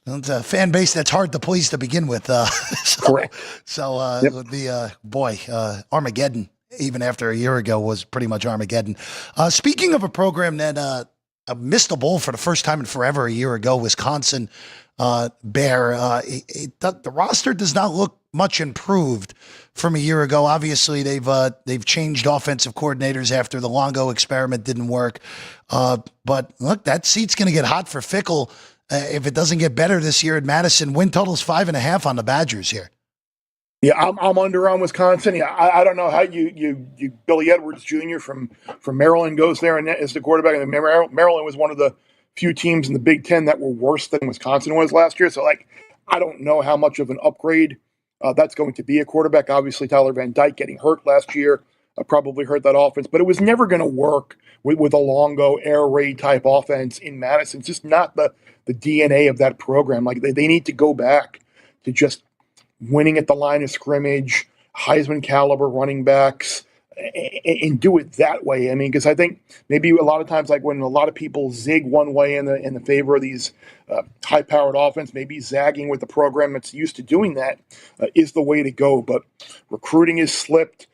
it's a fan base that's hard to please to begin with. Correct. So it would be Armageddon. Even after a year ago was pretty much Armageddon. Speaking of a program that missed a bowl for the first time in forever a year ago, Wisconsin Bear. The roster does not look much improved from a year ago. Obviously, they've changed offensive coordinators after the Longo experiment didn't work. But look, that seat's going to get hot for Fickle if it doesn't get better this year at Madison. Win total's 5.5 on the Badgers here. Yeah, I'm under on Wisconsin. Yeah, I don't know how you Billy Edwards Jr. from Maryland goes there and is the quarterback. And Maryland was one of the few teams in the Big Ten that were worse than Wisconsin was last year. So, like, I don't know how much of an upgrade that's going to be a quarterback. Obviously, Tyler Van Dyke getting hurt last year probably hurt that offense, but it was never going to work with a Longo air raid type offense in Madison. It's just not the DNA of that program. Like, they need to go back to just winning at the line of scrimmage, Heisman caliber running backs, and do it that way. I mean, because I think maybe a lot of times, like when a lot of people zig one way in the favor of these high-powered offense, maybe zagging with the program that's used to doing that is the way to go. But recruiting has slipped.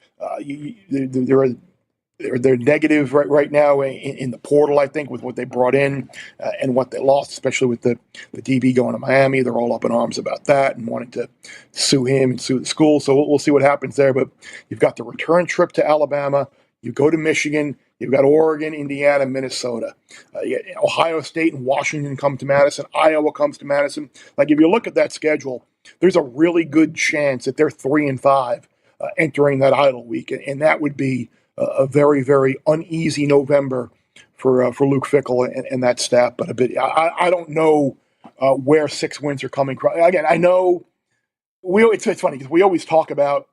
They're negative right now in the portal, I think, with what they brought in and what they lost, especially with the DB going to Miami. They're all up in arms about that and wanting to sue him and sue the school. So we'll see what happens there. But you've got the return trip to Alabama. You go to Michigan. You've got Oregon, Indiana, Minnesota. Ohio State and Washington come to Madison. Iowa comes to Madison. Like, if you look at that schedule, there's a really good chance that they're 3-5 entering that idle week. And that would be a very, very uneasy November for Luke Fickell and that staff. But I don't know where 6 wins are coming from. Again, I know it's funny because we always talk about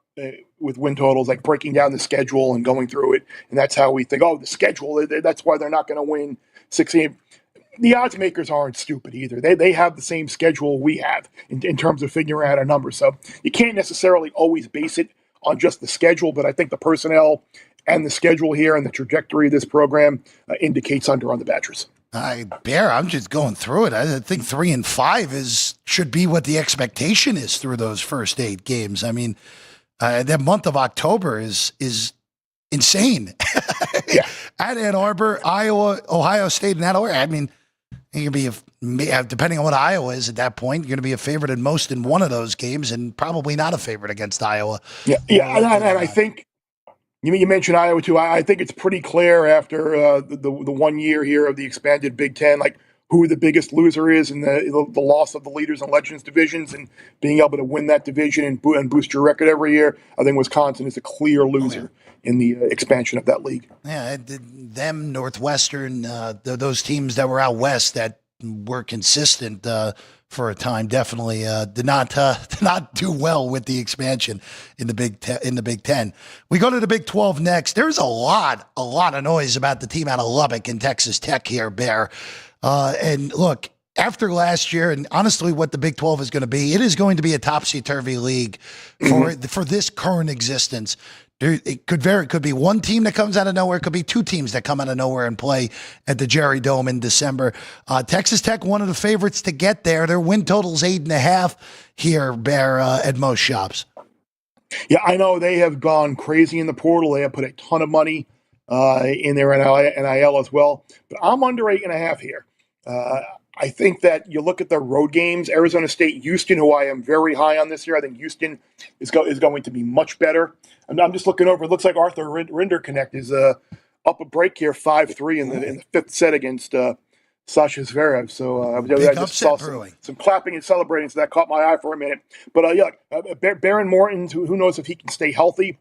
with win totals, like breaking down the schedule and going through it. And that's how we think, the schedule, that's why they're not going to win 16. The odds makers aren't stupid either. They have the same schedule we have in terms of figuring out a number. So you can't necessarily always base it on just the schedule, but I think the personnel and the schedule here and the trajectory of this program indicates under on the Badgers. Bear, I'm just going through it. I think 3-5 should be what the expectation is through those first 8 games. I mean, That month of October is insane. Yeah. At Ann Arbor, Iowa, Ohio State, and Ann Arbor. I mean, you can be, depending on what Iowa is at that point, you're going to be a favorite in most in one of those games and probably not a favorite against Iowa. Yeah. And I think you mentioned Iowa too. I think it's pretty clear after the 1 year here of the expanded Big Ten, like who the biggest loser is in the loss of the leaders and legends divisions and being able to win that division and boost your record every year. I think Wisconsin is a clear loser in the expansion of that league. Yeah, them, Northwestern, those teams that were out west that were consistent for a time definitely did not do well with the expansion in the Big Ten. We go to the Big 12 next. There's a lot of noise about the team out of Lubbock and Texas Tech here, Bear. And look, after last year, and honestly, what the Big 12 is going to be, it is going to be a topsy-turvy league for this current existence. It could be one team that comes out of nowhere. It could be two teams that come out of nowhere and play at the Jerry Dome in December. Texas Tech, one of the favorites to get there. Their win total's 8.5 here, Bear, at most shops. Yeah, I know they have gone crazy in the portal. They have put a ton of money in their NIL as well. But I'm under 8.5 here. I think that you look at the road games, Arizona State, Houston, who I am very high on this year. I think Houston is going to be much better. I'm just looking over. It looks like Arthur Rinderknecht is up a break here, 5-3 in the fifth set against Sasha Zverev. So I just saw some clapping and celebrating, so that caught my eye for a minute. But Baron Morton, who knows if he can stay healthy.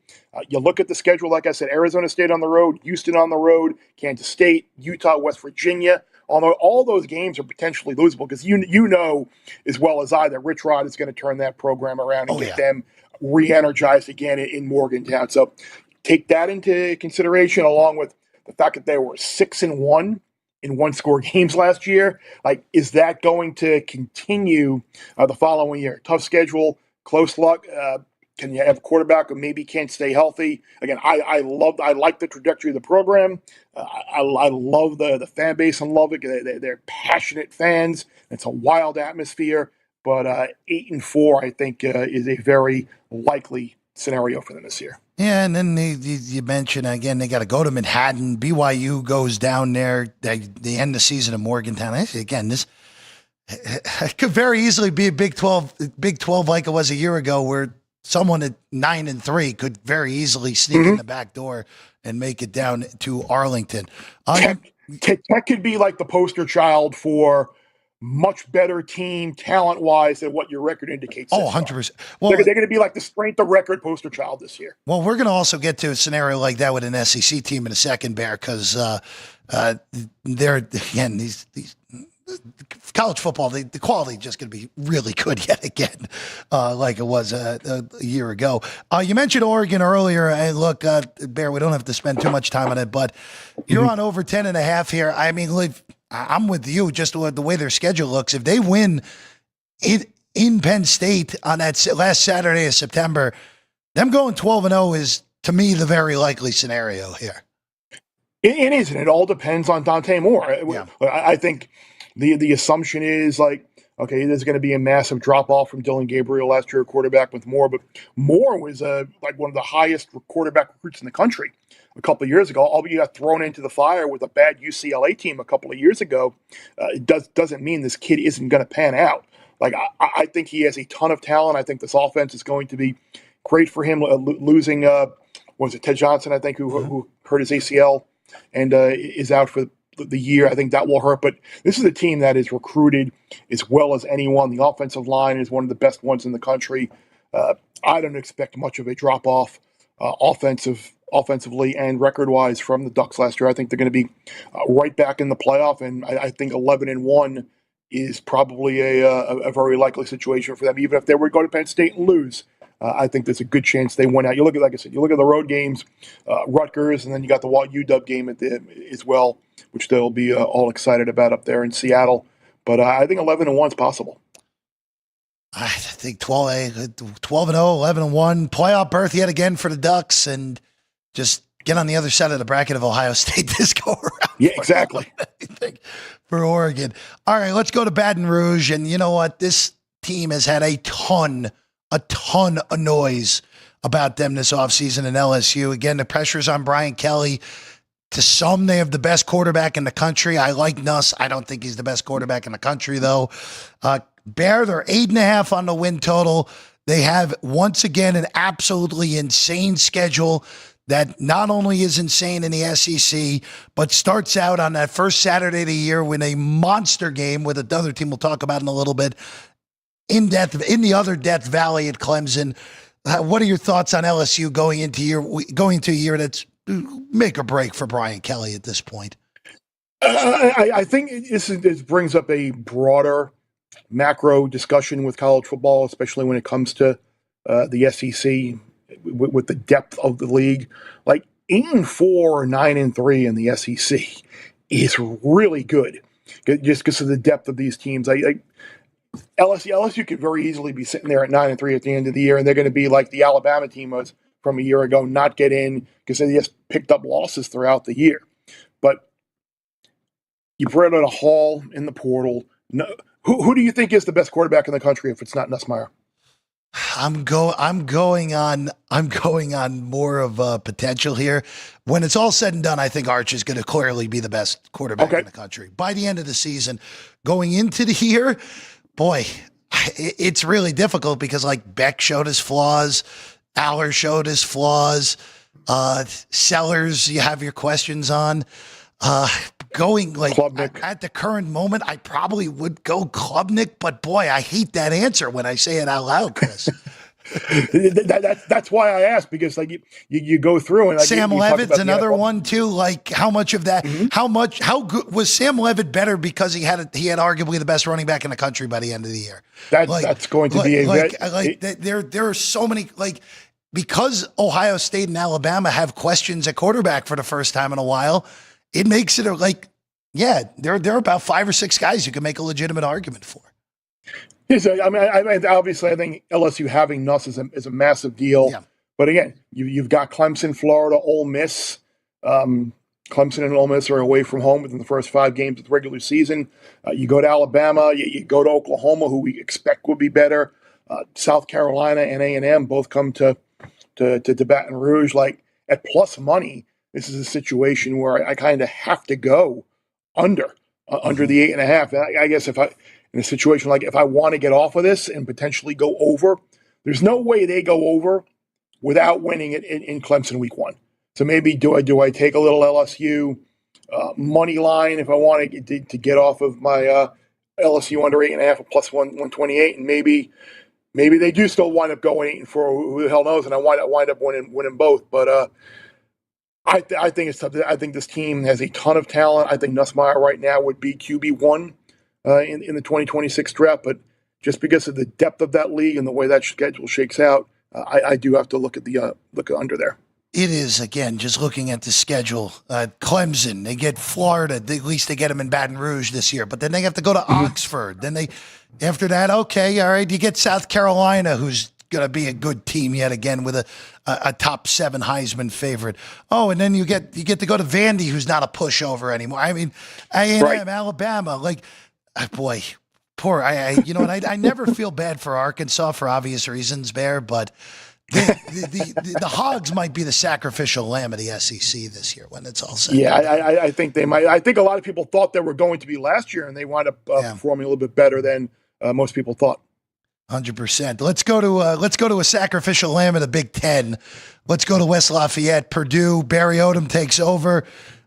You look at the schedule, like I said, Arizona State on the road, Houston on the road, Kansas State, Utah, West Virginia. Although all those games are potentially losable because you know as well as I that Rich Rod is going to turn that program around and get them re-energized again in Morgantown. So take that into consideration, along with the fact that they were 6-1 in one-score games last year. Like, is that going to continue the following year? Tough schedule, close luck. Can you have a quarterback who maybe can't stay healthy? Again, I like the trajectory of the program. I love the fan base in Lubbock. They're passionate fans. It's a wild atmosphere. But 8-4, I think, is a very likely scenario for them this year. Yeah, and then you mentioned, again, they got to go to Manhattan. BYU goes down there. They end the season in Morgantown. Again, this could very easily be a Big 12 like it was a year ago, where someone at 9-3 could very easily sneak in the back door and make it down to Arlington. Tech could be like the poster child for much better team talent-wise than what your record indicates. 100%. Well, they're going to be like the strength of record poster child this year. Well, we're going to also get to a scenario like that with an SEC team in a second, Bear, because they're, again, these college football, the quality is just going to be really good yet again, like it was a year ago. You mentioned Oregon earlier, and look, Bear, we don't have to spend too much time on it, but you're on over 10.5 here. I mean, I'm with you, just the way their schedule looks. If they win in Penn State on that last Saturday of September, them going 12-0 is, to me, the very likely scenario here. It is, and it all depends on Dante Moore. Yeah. I think the assumption is like, okay, there's going to be a massive drop-off from Dylan Gabriel last year, quarterback with Moore, but Moore was like one of the highest quarterback recruits in the country a couple of years ago. Albeit he got thrown into the fire with a bad UCLA team a couple of years ago. It doesn't mean this kid isn't going to pan out. Like, I think he has a ton of talent. I think this offense is going to be great for him. Losing, was it Ted Johnson, I think, who hurt his ACL and is out for the year. I think that will hurt. But this is a team that is recruited as well as anyone. The offensive line is one of the best ones in the country. I don't expect much of a drop-off offensively and record-wise from the Ducks last year. I think they're going to be right back in the playoff, and I think 11-1 is probably a very likely situation for them. Even if they were to go to Penn State and lose, I think there's a good chance they win out. You look at, like I said, you look at the road games, Rutgers, and then you got the UW game as well, which they'll be all excited about up there in Seattle. But I think 11-1 is possible. I think 12-0, 11-1, playoff berth yet again for the Ducks, and just get on the other side of the bracket of Ohio State this go around. Yeah, exactly. For Oregon. All right, let's go to Baton Rouge. And you know what? This team has had a ton of noise about them this offseason in LSU. Again, the pressure's on Brian Kelly. To some, they have the best quarterback in the country. I like Nuss. I don't think he's the best quarterback in the country, though. Bear, they're 8.5 on the win total. They have, once again, an absolutely insane schedule that not only is insane in the SEC, but starts out on that first Saturday of the year with a monster game with another team we'll talk about in a little bit, in the other Death Valley at Clemson. What are your thoughts on LSU going into a year that's make or break for Brian Kelly at this point? I think this brings up a broader macro discussion with college football, especially when it comes to the SEC with the depth of the league. Like 8-4 or 9-3 in the SEC is really good, just because of the depth of these teams. LSU could very easily be sitting there at 9-3 at the end of the year, and they're going to be like the Alabama team was from a year ago, not get in because they just picked up losses throughout the year. But you brought in a Hall in the portal. No, who do you think is the best quarterback in the country if it's not Nussmeier? I'm going on more of a potential here. When it's all said and done, I think Arch is going to clearly be the best quarterback in the country by the end of the season. Going into the year, boy, it's really difficult because like Beck showed his flaws, Aller showed his flaws, Sellers, you have your questions on. Going like Klubnik. At the current moment, I probably would go Klubnik, but boy, I hate that answer when I say it out loud, Chris. That's why I asked, because like you go through and like, Sam Levitt's another one too. Like how much of that? Mm-hmm. How good was Sam Levitt better because he had arguably the best running back in the country by the end of the year? That's going to be there are so many because Ohio State and Alabama have questions at quarterback for the first time in a while. It makes it there are about 5 or 6 guys you can make a legitimate argument for. Yes, I mean, obviously, I think LSU having Nuss is a massive deal. Yeah. But again, you've got Clemson, Florida, Ole Miss. Clemson and Ole Miss are away from home within the first 5 games of the regular season. You go to Alabama, you go to Oklahoma, who we expect will be better. South Carolina and A&M both come to Baton Rouge. Like at plus money, this is a situation where I kind of have to go under the 8.5. I guess in a situation like if I want to get off of this and potentially go over, there's no way they go over without winning it in Clemson week 1. So maybe do I take a little LSU money line if I want to get off of my LSU under 8.5 at plus 128, and maybe they do still wind up going 8-4. Who the hell knows? And I wind up winning both, but. I think it's tough. I think this team has a ton of talent. I think Nussmeier right now would be QB1 in the 2026 draft, but just because of the depth of that league and the way that schedule shakes out, I do have to look at under there. It is, again, just looking at the schedule. Clemson, they get Florida. At least they get them in Baton Rouge this year, but then they have to go to Oxford. Then after that, okay, all right, you get South Carolina, who's going to be a good team yet again with a top 7 Heisman favorite. Oh, and then you get to go to Vandy, who's not a pushover anymore. I mean, A&M, right. Alabama, like, boy, poor. I never feel bad for Arkansas for obvious reasons, Bear, but the Hogs might be the sacrificial lamb of the SEC this year when it's all said. Yeah, I think they might. I think a lot of people thought they were going to be last year, and they wound up performing a little bit better than most people thought. 100%. Let's go to a sacrificial lamb of the Big Ten. Let's go to West Lafayette, Purdue. Barry Odom takes over.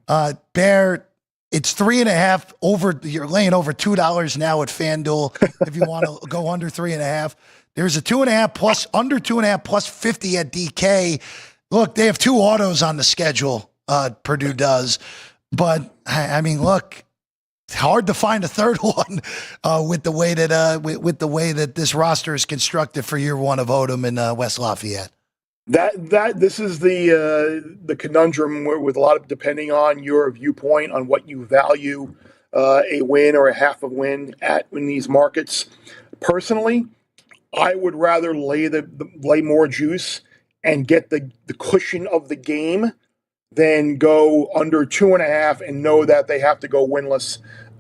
Bear, it's 3.5 over. You're laying over $2 now at FanDuel. If you want to go under 3.5, there's a 2.5 plus under 2.5 plus 50 at DK. Look, they have 2 autos on the schedule. Purdue does, but I mean, look. It's hard to find a third one with the way that this roster is constructed for year 1 of Odom in West Lafayette. This is the conundrum with a lot of depending on your viewpoint on what you value a win or a half a win at in these markets. Personally, I would rather lay more juice and get the cushion of the game than go under 2.5 and know that they have to go winless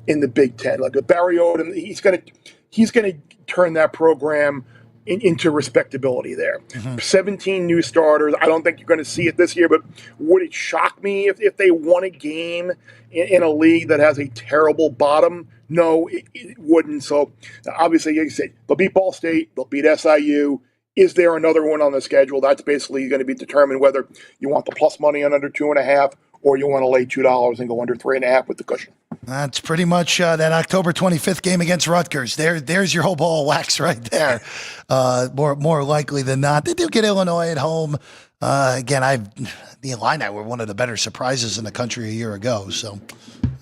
in the Big Ten. Like Barry Odom, he's gonna turn that program into respectability there. 17 new starters. I don't think you're going to see it this year, but would it shock me if they won a game in a league that has a terrible bottom? No, it wouldn't. So obviously, like you said, they'll beat Ball State, they'll beat SIU. Is there another one on the schedule? That's basically going to be determined whether you want the plus money on under 2.5 or you want to lay $2 and go under 3.5 with the cushion. That's pretty much that October 25th game against Rutgers. There's your whole ball of wax right there. More likely than not, they do get Illinois at home. Again, the Illini were one of the better surprises in the country a year ago. So,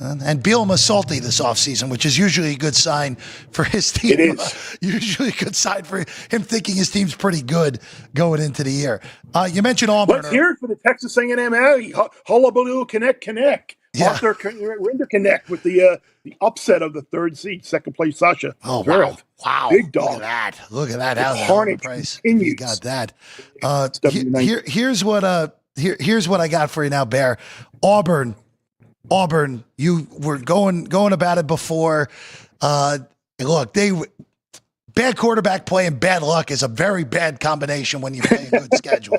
and Bielema was salty this offseason, which is usually a good sign for his team. It is. Usually a good sign for him thinking his team's pretty good going into the year. You mentioned Auburn. Let's hear it for the Texas A&M Aggie. Hullabaloo, connect. Yeah. We're in to connect with the upset of the third seed, second place Sasha. Oh, Zverev. wow. Big dog. Look at that. How the carnage price. continues. You got that. Here's what I got for you now, Bear. Auburn, you were going about it before. Look, bad quarterback play and bad luck is a very bad combination when you play a good schedule.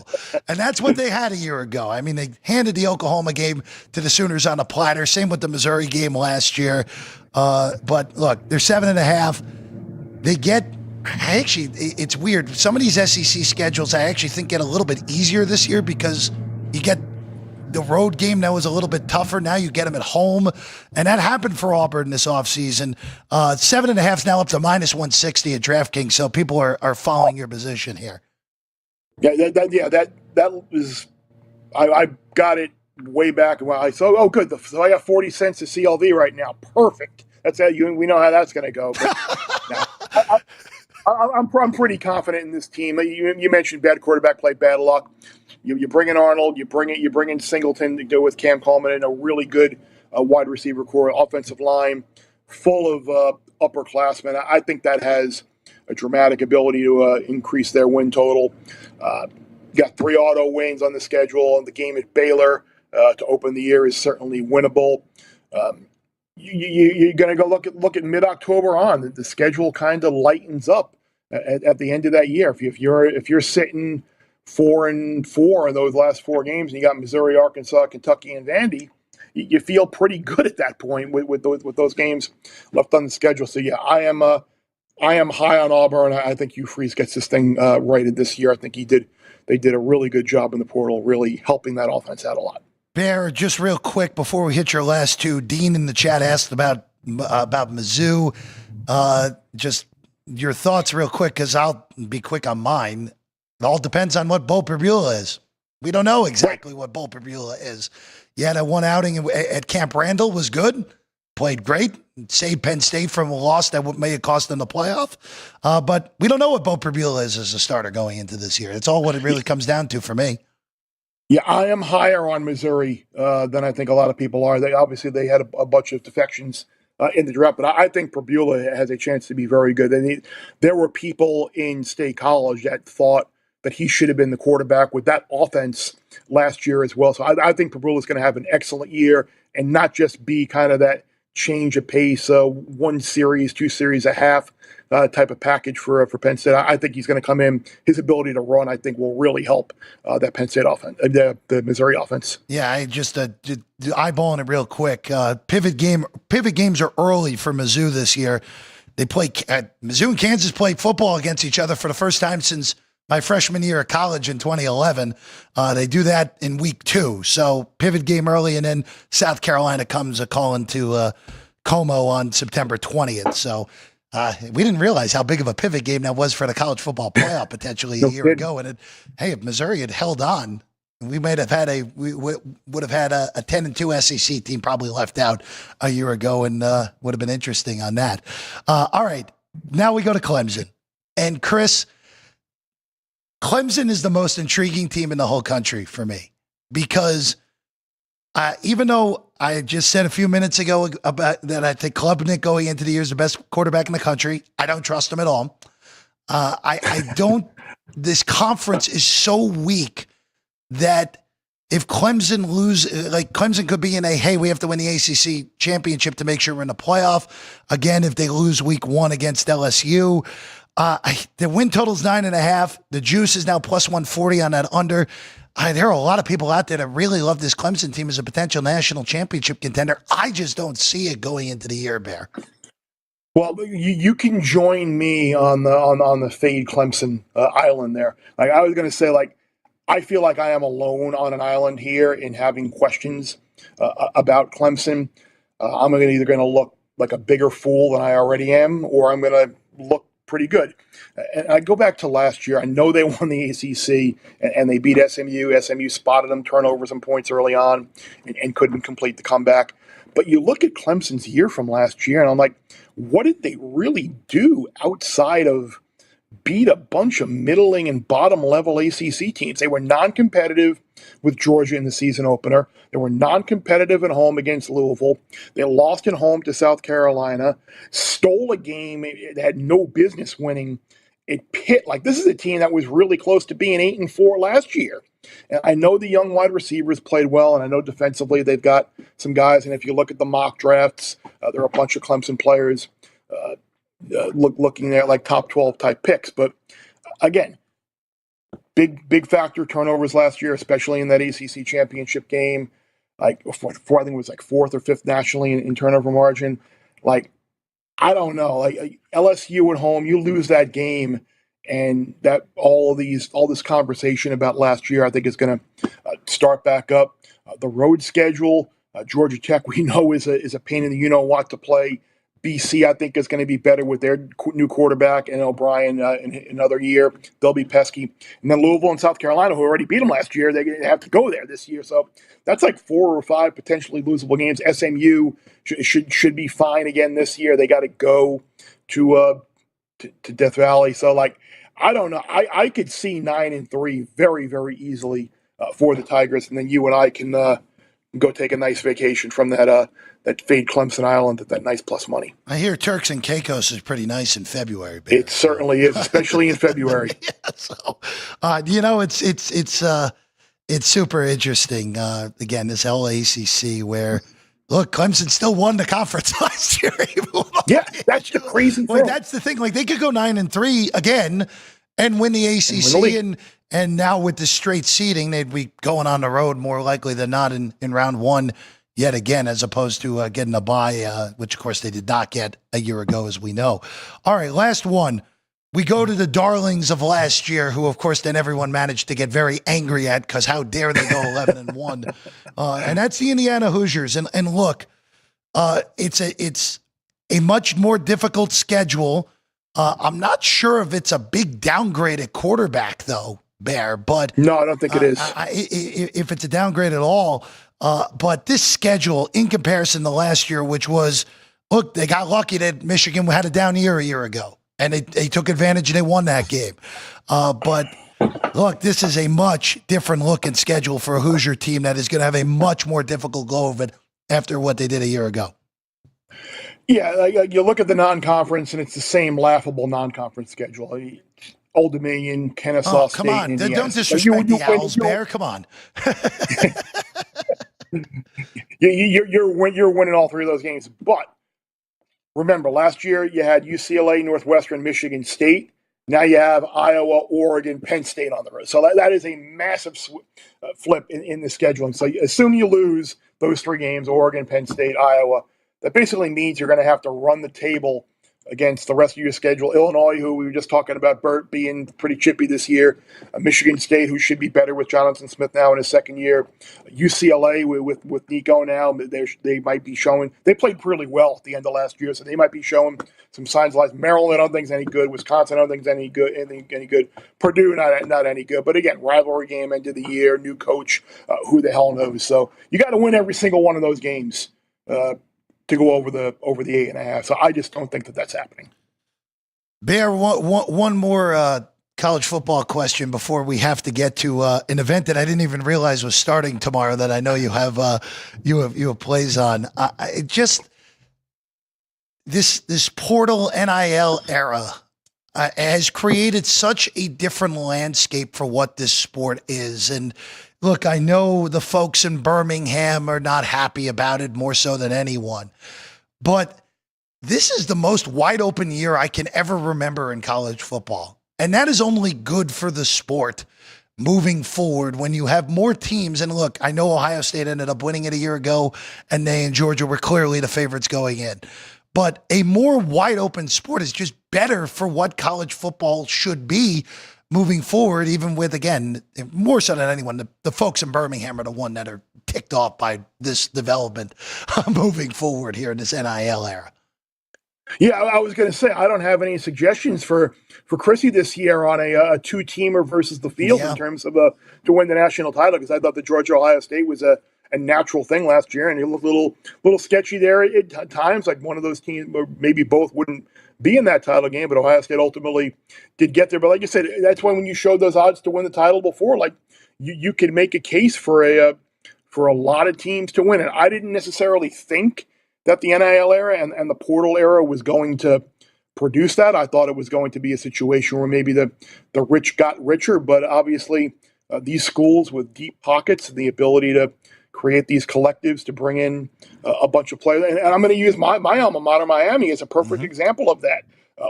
And that's what they had a year ago. I mean, they handed the Oklahoma game to the Sooners on a platter. Same with the Missouri game last year. But look, they're 7.5. They get, it's weird. Some of these SEC schedules I actually think get a little bit easier this year because you get the road game that was a little bit tougher. Now you get them at home. And that happened for Auburn this offseason. 7.5 is now up to minus 160 at DraftKings. So people are following your position here. Yeah, that was, I got it way back when I saw, oh, good. So I got 40 cents to CLV right now. Perfect. That's that. We know how that's going to go. But I'm pretty confident in this team. You mentioned bad quarterback play, bad luck. You bring in Arnold, you bring in Singleton to go with Cam Coleman and a really good wide receiver core, offensive line full of upperclassmen. I think that has a dramatic ability to increase their win total. Got 3 auto wins on the schedule, and the game at Baylor to open the year is certainly winnable. You're going to go look at mid-October on. The schedule kind of lightens up at the end of that year. If you're sitting 4-4 in those last 4 games, and you got Missouri, Arkansas, Kentucky, and Vandy, you feel pretty good at that point with those games left on the schedule. So yeah, I am high on Auburn. I think Hugh Freeze gets this thing righted this year. I think they did a really good job in the portal, really helping that offense out a lot. Bear, just real quick before we hit your last two, Dean in the chat asked about Mizzou. Just your thoughts real quick, because I'll be quick on mine. It all depends on what Bo Perbula is. We don't know exactly what Bo Perbula is. You had a one outing at Camp Randall, was good, played great, saved Penn State from a loss that may have cost them the playoff. But we don't know what Bo Perbula is as a starter going into this year. That's all what it really comes down to for me. Yeah, I am higher on Missouri than I think a lot of people are. They had a bunch of defections in the draft, but I think Perbula has a chance to be very good. And there were people in State College that thought that he should have been the quarterback with that offense last year as well. So I think Perbula is going to have an excellent year and not just be kind of that change of pace, 1 series, 2 series, a half type of package for Penn State. I think he's going to come in. His ability to run, I think, will really help that Penn State offense, the Missouri offense. Yeah, I just eyeballing it real quick. Pivot games are early for Mizzou this year. They play Mizzou and Kansas play football against each other for the first time since my freshman year of college in 2011. They do that in week 2. So pivot game early, and then South Carolina comes a calling to Como on September 20th. So we didn't realize how big of a pivot game that was for the college football playoff potentially a year ago. And if Missouri had held on, we would have had a 10-2 SEC team probably left out a year ago, and would have been interesting on that. All right, now we go to Clemson. And Chris, Clemson is the most intriguing team in the whole country for me, because even though I just said a few minutes ago about that I think Klubnik going into the year is the best quarterback in the country, I don't trust him at all. I don't. This conference is so weak that if Clemson Clemson could be in hey, we have to win the ACC championship to make sure we're in the playoff. Again, if they lose week 1 against LSU. The win total's 9.5. The juice is now plus 140 on that under. There are a lot of people out there that really love this Clemson team as a potential national championship contender. I just don't see it going into the year, Bear. Well, you can join me on the fade Clemson island there. Like I was going to say, like I feel like I am alone on an island here in having questions about Clemson. I'm either going to look like a bigger fool than I already am, or I'm going to look pretty good. And I go back to last year. I know they won the ACC and they beat SMU. SMU spotted them, turnovers and points early on, and couldn't complete the comeback. But you look at Clemson's year from last year, and I'm like, what did they really do outside of beat a bunch of middling and bottom level ACC teams? They were non-competitive with Georgia in the season opener. They were non-competitive at home against Louisville. They lost at home to South Carolina, stole a game it had no business winning at Pitt. Like, this is a team that was really close to being 8-4 last year. And I know the young wide receivers played well, and I know defensively they've got some guys. And if you look at the mock drafts, there are a bunch of Clemson players looking there like top 12 type picks. But again, big factor turnovers last year, especially in that ACC championship game. Like I think it was like fourth or fifth nationally in turnover margin. Like, I don't know. Like LSU at home, you lose that game, and that all this conversation about last year, I think, is going to start back up. The road schedule, Georgia Tech, we know is a pain in the you-know-what to play. BC, I think, is going to be better with their new quarterback and O'Brien in another year. They'll be pesky. And then Louisville and South Carolina, who already beat them last year, they have to go there this year. So that's like 4 or 5 potentially losable games. SMU should be fine again this year. They got to go to Death Valley. So, like, I don't know. I could see 9-3 very, very easily for the Tigers, and then you and I can go take a nice vacation from that fade Clemson Island at that nice plus money. I hear Turks and Caicos is pretty nice in February. Bear. It certainly is, especially in February. Yeah, so, it's super interesting. Again, this LACC where, look, Clemson still won the conference last year. Yeah, that's the crazy thing. Like, that's the thing. Like, they could go 9-3 again and win the ACC, and now with the straight seeding, they'd be going on the road more likely than not in round one yet again, as opposed to getting a bye, which, of course, they did not get a year ago, as we know. All right, last one. We go to the darlings of last year, who, of course, then everyone managed to get very angry at because how dare they go 11-1. And that's the Indiana Hoosiers. And look, it's a much more difficult schedule. I'm not sure if it's a big downgrade at quarterback, though, Bear. But no, I don't think it is. If it's a downgrade at all. But this schedule, in comparison to last year, which was, look, they got lucky that Michigan had a down year a year ago, and they took advantage and they won that game. But look, this is a much different looking schedule for a Hoosier team that is going to have a much more difficult go of it after what they did a year ago. Yeah, like you look at the non-conference, and it's the same laughable non-conference schedule. Old Dominion, Kennesaw State, come on. Indiana. Don't disrespect the Owls, Bear. Come on. You're winning all three of those games. But remember, last year you had UCLA, Northwestern, Michigan State. Now you have Iowa, Oregon, Penn State on the road. So that is a massive flip in the scheduling. So assume you lose those 3 games, Oregon, Penn State, Iowa. That basically means you're going to have to run the table against the rest of your schedule. Illinois, who we were just talking about, Burt being pretty chippy this year. Michigan State, who should be better with Jonathan Smith now in his second year. UCLA with Nico now, they might be showing. They played really well at the end of last year, so they might be showing some signs like Maryland. I don't think is any good. Wisconsin, I don't think is any good. Purdue, not any good. But again, rivalry game, end of the year, new coach. Who the hell knows? So you got to win every single one of those games to go over the 8.5. So I just don't think that that's happening. Bear, one more college football question before we have to get to an event that I didn't even realize was starting tomorrow that I know you have plays on. This portal NIL era has created such a different landscape for what this sport is. And look, I know the folks in Birmingham are not happy about it more so than anyone, but this is the most wide open year I can ever remember in college football. And that is only good for the sport moving forward when you have more teams. And look, I know Ohio State ended up winning it a year ago, and they and Georgia were clearly the favorites going in. But a more wide open sport is just better for what college football should be moving forward, even with, again, more so than anyone, the folks in Birmingham are the one that are ticked off by this development moving forward here in this NIL era. Yeah, I was going to say, I don't have any suggestions for Chrissy this year on a two-teamer versus the field in terms of to win the national title, because I thought the Georgia-Ohio State was a natural thing last year, and it looked a little sketchy there at times, like one of those teams, or maybe both, wouldn't be in that title game, but Ohio State ultimately did get there. But like you said, that's when you showed those odds to win the title before, like you could make a case for a lot of teams to win it. I didn't necessarily think that the NIL era and the portal era was going to produce that. I thought it was going to be a situation where maybe the rich got richer, but obviously these schools with deep pockets and the ability to create these collectives to bring in a bunch of players. And I'm going to use my alma mater, Miami, as a perfect example of that.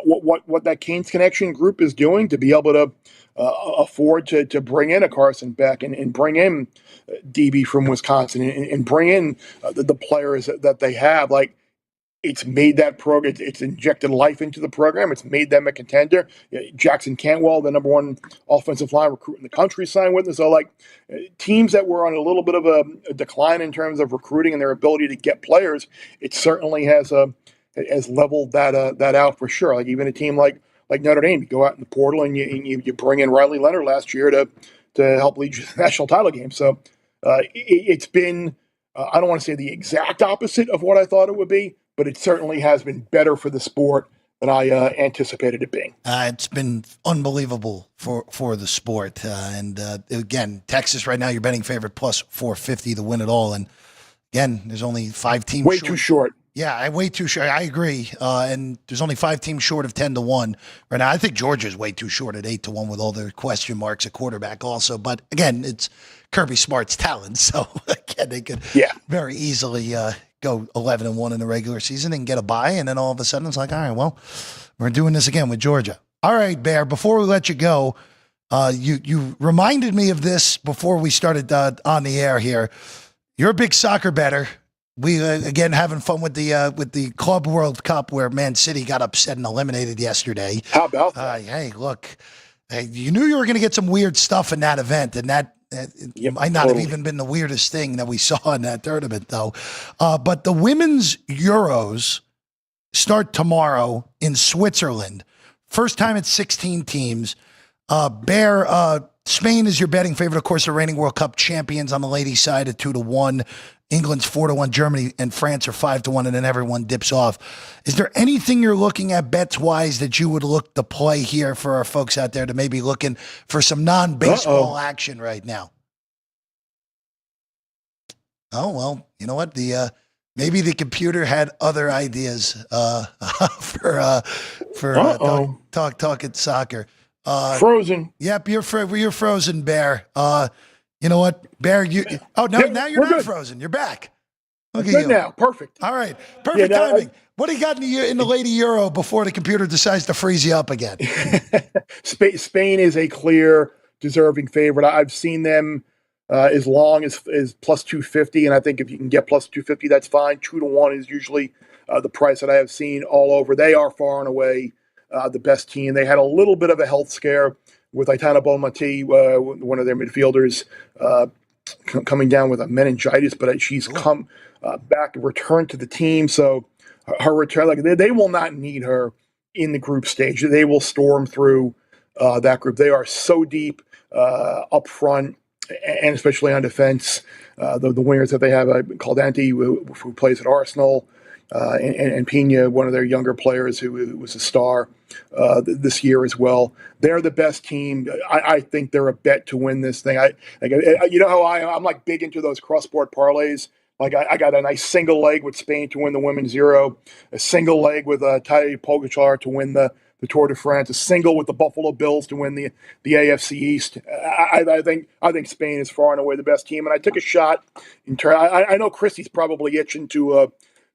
What that Canes Connection group is doing to be able to afford to bring in a Carson Beck and bring in DB from Wisconsin and bring in the players that they have. Like, it's made that program, it's injected life into the program. It's made them a contender. Jackson Cantwell, the number one offensive line recruit in the country, signed with us. So, like, teams that were on a little bit of a decline in terms of recruiting and their ability to get players, it certainly has leveled that out for sure. Like, even a team like Notre Dame, you go out in the portal and you bring in Riley Leonard last year to help lead you to the national title game. So it's been, I don't want to say the exact opposite of what I thought it would be, but it certainly has been better for the sport than I anticipated it being. It's been unbelievable for the sport. And again, Texas right now, you're betting favorite plus 450 to win it all. And again, there's only 5 teams. Way too short. Yeah, way too short. I agree. And there's only 5 teams short of 10-1 right now. I think Georgia's way too short at 8-1 with all their question marks at quarterback also. But again, it's Kirby Smart's talent. So again, they could very easily go 11-1 in the regular season and get a bye. And then all of a sudden it's like, all right, well, we're doing this again with Georgia. All right, Bear, before we let you go, you reminded me of this before we started on the air here. You're a big soccer bettor. We, again, having fun with the Club World Cup where Man City got upset and eliminated yesterday. How about that? Hey, look, you knew you were going to get some weird stuff in that event, and that might not have even been the weirdest thing that we saw in that tournament, though. But the women's Euros start tomorrow in Switzerland. First time it's 16 teams. Bear, Spain is your betting favorite. Of course, the reigning World Cup champions on the ladies' side at 2-1. England's 4-1. Germany and France are 5-1, and then everyone dips off. Is there anything you're looking at bets-wise that you would look to play here for our folks out there to maybe looking for some non-baseball action right now? Oh, well, you know what? Maybe the computer had other ideas for talking soccer. Frozen. Yep, you're frozen, Bear. You know what, Bear? Now you're not frozen. You're back. Look at you now. Perfect. All right, perfect timing. What do you got in the Lady Euro before the computer decides to freeze you up again? Spain is a clear, deserving favorite. I've seen them as long as plus 250, and I think if you can get plus 250, that's fine. 2-1 is usually the price that I have seen all over. They are far and away the best team. They had a little bit of a health scare with Aitana Bonmati, one of their midfielders, coming down with a meningitis, but she's come back and returned to the team. So her return, like they will not need her in the group stage. They will storm through that group. They are so deep up front, and especially on defense. The wingers that they have, Caldenti, who plays at Arsenal, and Pena, one of their younger players who was a star this year as well. They're the best team. I think they're a bet to win this thing. You know how I'm like big into those cross-sport parlays. Like I got a nice single leg with Spain to win the women's Euro, a single leg with Tadej Pogačar to win the Tour de France, a single with the Buffalo Bills to win the AFC East. I think Spain is far and away the best team, and I took a shot in turn. I know Christy's probably itching to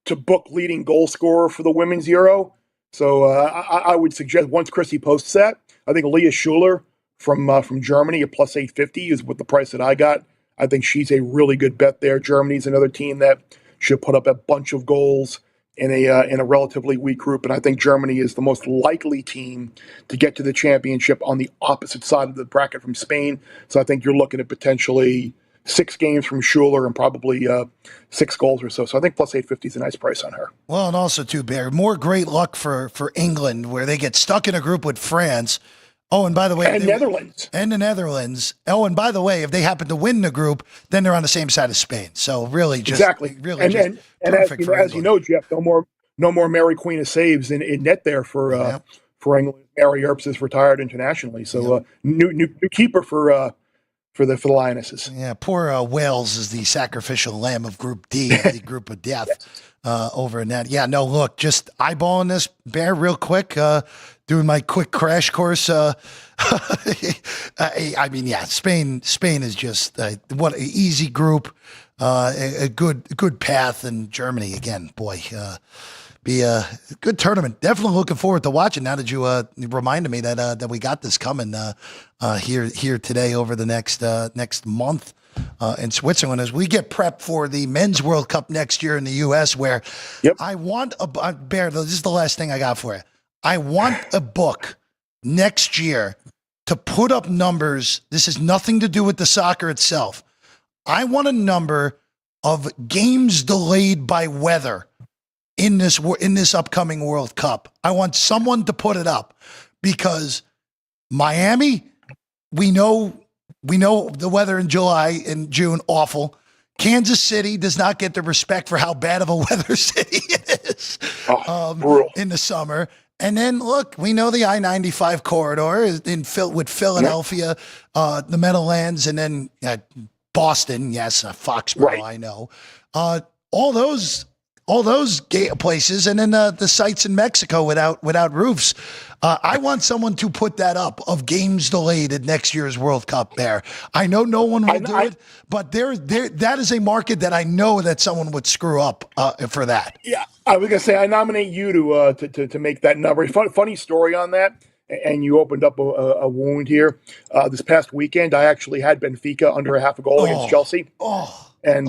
to book leading goal scorer for the Women's Euro. So I would suggest once Chrissy posts that, I think Leah Schuler from Germany at plus 850 is what the price that I got. I think she's a really good bet there. Germany's another team that should put up a bunch of goals in a relatively weak group, and I think Germany is the most likely team to get to the championship on the opposite side of the bracket from Spain. So I think you're looking at potentially 6 games from Schuler and probably 6 goals or so. So I think plus 850 is a nice price on her. Well, and also, too, Bear, more great luck for England, where they get stuck in a group with France. Oh, and by the way, Netherlands. And the Netherlands. Oh, and by the way, if they happen to win the group, then they're on the same side as Spain. So really, just exactly. Really, and as you know, Jeff, no more Mary Queen of Saves in net there for England. Mary Earps is retired internationally, so new keeper for the Lionesses. Yeah, poor Wales is the sacrificial lamb of Group D, the group of death over in that. Yeah, no, look, just eyeballing this, Bear, real quick, doing my quick crash course. I mean, yeah, Spain is just what an easy group, a good path, and Germany again, boy. Be a good tournament. Definitely looking forward to watching. Now that you reminded me that we got this coming here today over the next month in Switzerland as we get prepped for the Men's World Cup next year in the U.S. Where I want Bear. This is the last thing I got for you. I want a book next year to put up numbers. This has nothing to do with the soccer itself. I want a number of games delayed by weather in this upcoming World Cup. I want someone to put it up because Miami, we know the weather in July and June, awful. Kansas City does not get the respect for how bad of a weather city it is in the summer. And then, look, we know the I-95 corridor is with Philadelphia, the Meadowlands, and then Boston. Yes, Foxborough, right. I know. All those places, and then the sites in Mexico without roofs. I want someone to put that up of games delayed at next year's World Cup there. I know no one will do it, but that is a market that I know that someone would screw up for that. Yeah, I was going to say, I nominate you to make that number. Funny story on that, and you opened up a wound here. This past weekend, I actually had Benfica under a half a goal against Chelsea. And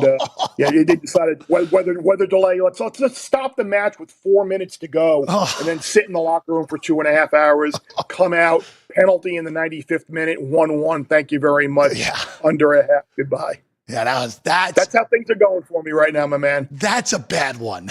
they decided weather delay. Let's just stop the match with 4 minutes to go, and then sit in the locker room for 2.5 hours. Come out, penalty in the 95th minute, 1-1. Thank you very much. Yeah. Under a half. Goodbye. Yeah, that's how things are going for me right now, my man. That's a bad one.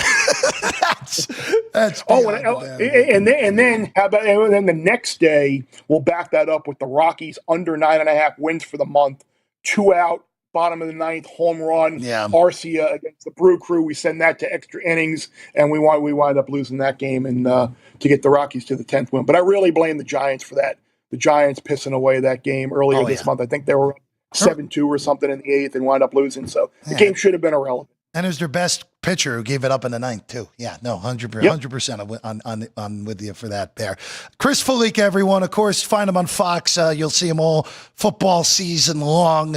that's and then how about and then the next day we'll back that up with the Rockies under 9.5 wins for the month, 2 out. Bottom of the 9th, home run. Yeah. Arcia against the Brew Crew. We send that to extra innings, and we wind up losing that game and to get the Rockies to the 10th win. But I really blame the Giants for that. The Giants pissing away that game earlier this month. I think they were 7-2 or something in the 8th and wound up losing. So the game should have been irrelevant. And it was their best pitcher who gave it up in the 9th, too. Yeah, no, 100% on with you for that, Bear. Chris Fallica, everyone. Of course, find him on Fox. You'll see him all football season long.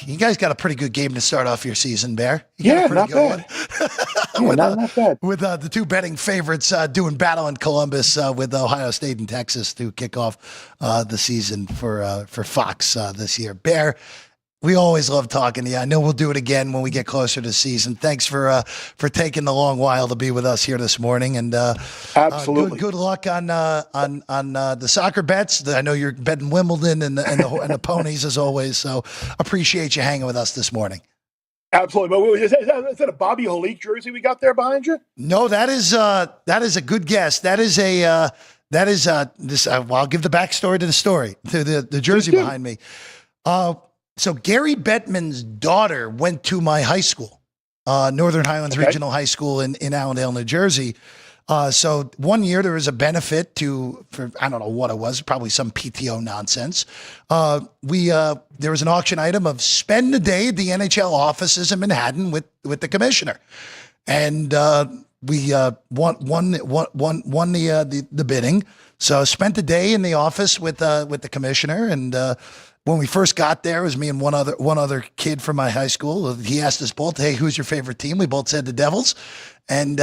You guys got a pretty good game to start off your season, Bear. Not bad. Not bad. With the two betting favorites doing battle in Columbus with Ohio State and Texas to kick off the season for Fox this year. Bear, we always love talking to you. I know we'll do it again when we get closer to the season. Thanks for taking the long while to be with us here this morning. And absolutely good luck on the soccer bets. I know you're betting Wimbledon and the ponies as always. So appreciate you hanging with us this morning. Absolutely. But is that a Bobby Holik jersey we got there behind you? No, that is a good guess. That is this. I'll give the backstory to the story to the jersey behind me. So Gary Bettman's daughter went to my high school, Northern Highlands Regional High School in Allendale, New Jersey. So one year there was a benefit for I don't know what it was, probably some PTO nonsense. There was an auction item of spend the day at the NHL offices in Manhattan with the commissioner, and we won the bidding. So spent the day in the office with the commissioner, and when we first got there, it was me and one other kid from my high school. He asked us both, "Hey, who's your favorite team?" We both said the Devils, and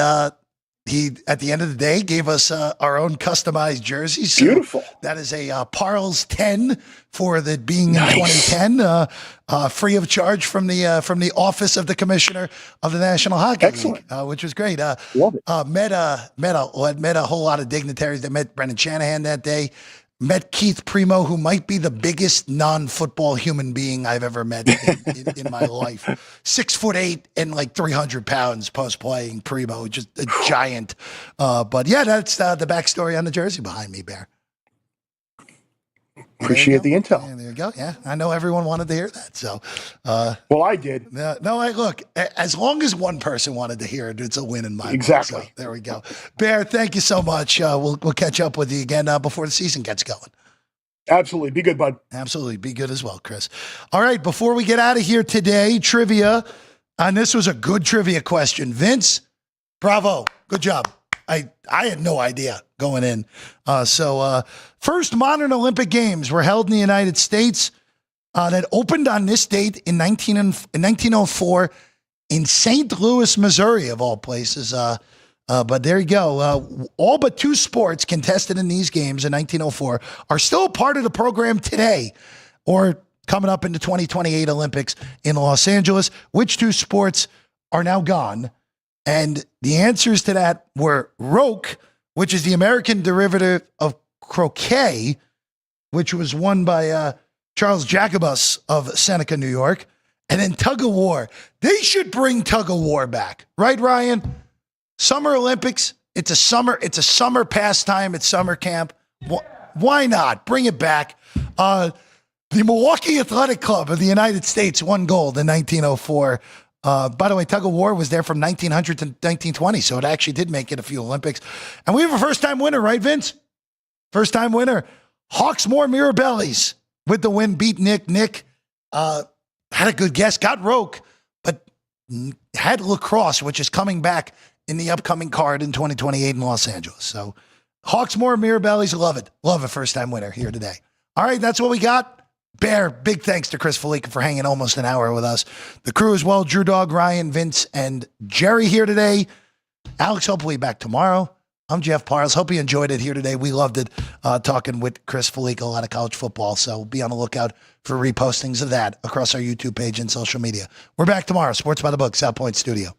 he, at the end of the day, gave us our own customized jerseys. So Beautiful. that is a Parles 10 for the being in Nice. 2010, free of charge from the office of the commissioner of the National Hockey Excellent. League, which was great. Love it. Met a whole lot of dignitaries. That met Brendan Shanahan that day. Met Keith Primo, who might be the biggest non-football human being I've ever met in my life. 6'8" and like 300 pounds post-playing. Primo, just a giant. But yeah, that's the backstory on the jersey behind me, Bear. Appreciate the intel. Yeah, there you go. Yeah, I know everyone wanted to hear that. So, Well, I did. look, as long as one person wanted to hear it, it's a win in my book. Exactly. So, there we go. Bear, thank you so much. We'll catch up with you again before the season gets going. Absolutely. Be good, bud. Absolutely. Be good as well, Chris. All right, before we get out of here today, trivia. And this was a good trivia question. Vince, bravo. Good job. I had no idea going in. First modern Olympic Games were held in the United States that opened on this date in 1904 in St. Louis, Missouri, of all places. But there you go. All but two sports contested in these games in 1904 are still a part of the program today, or coming up in the 2028 Olympics in Los Angeles. Which two sports are now gone? And the answers to that were roque, which is the American derivative of croquet, which was won by Charles Jacobus of Seneca, New York, and then tug of war. They should bring tug of war back, right, Ryan? Summer Olympics. It's a summer pastime. It's summer camp. Why not bring it back? The Milwaukee Athletic Club of the United States won gold in 1904. By the way, tug of war was there from 1900 to 1920, so it actually did make it a few Olympics. And we have a first-time winner, right, Vince? First-time winner. Hawksmoor Mirabellis with the win, beat Nick. Nick had a good guess, got roque, but had lacrosse, which is coming back in the upcoming card in 2028 in Los Angeles. So Hawksmoor Mirabellis, love it. Love a first-time winner here today. All right, that's what we got. Bear, big thanks to Chris Fallica for hanging almost an hour with us. The crew as well, Drew Dog, Ryan, Vince, and Jerry here today. Alex, hopefully back tomorrow. I'm Jeff Parles. Hope you enjoyed it here today. We loved it talking with Chris Fallica, a lot of college football. So be on the lookout for repostings of that across our YouTube page and social media. We're back tomorrow. Sports by the Book, South Point Studio.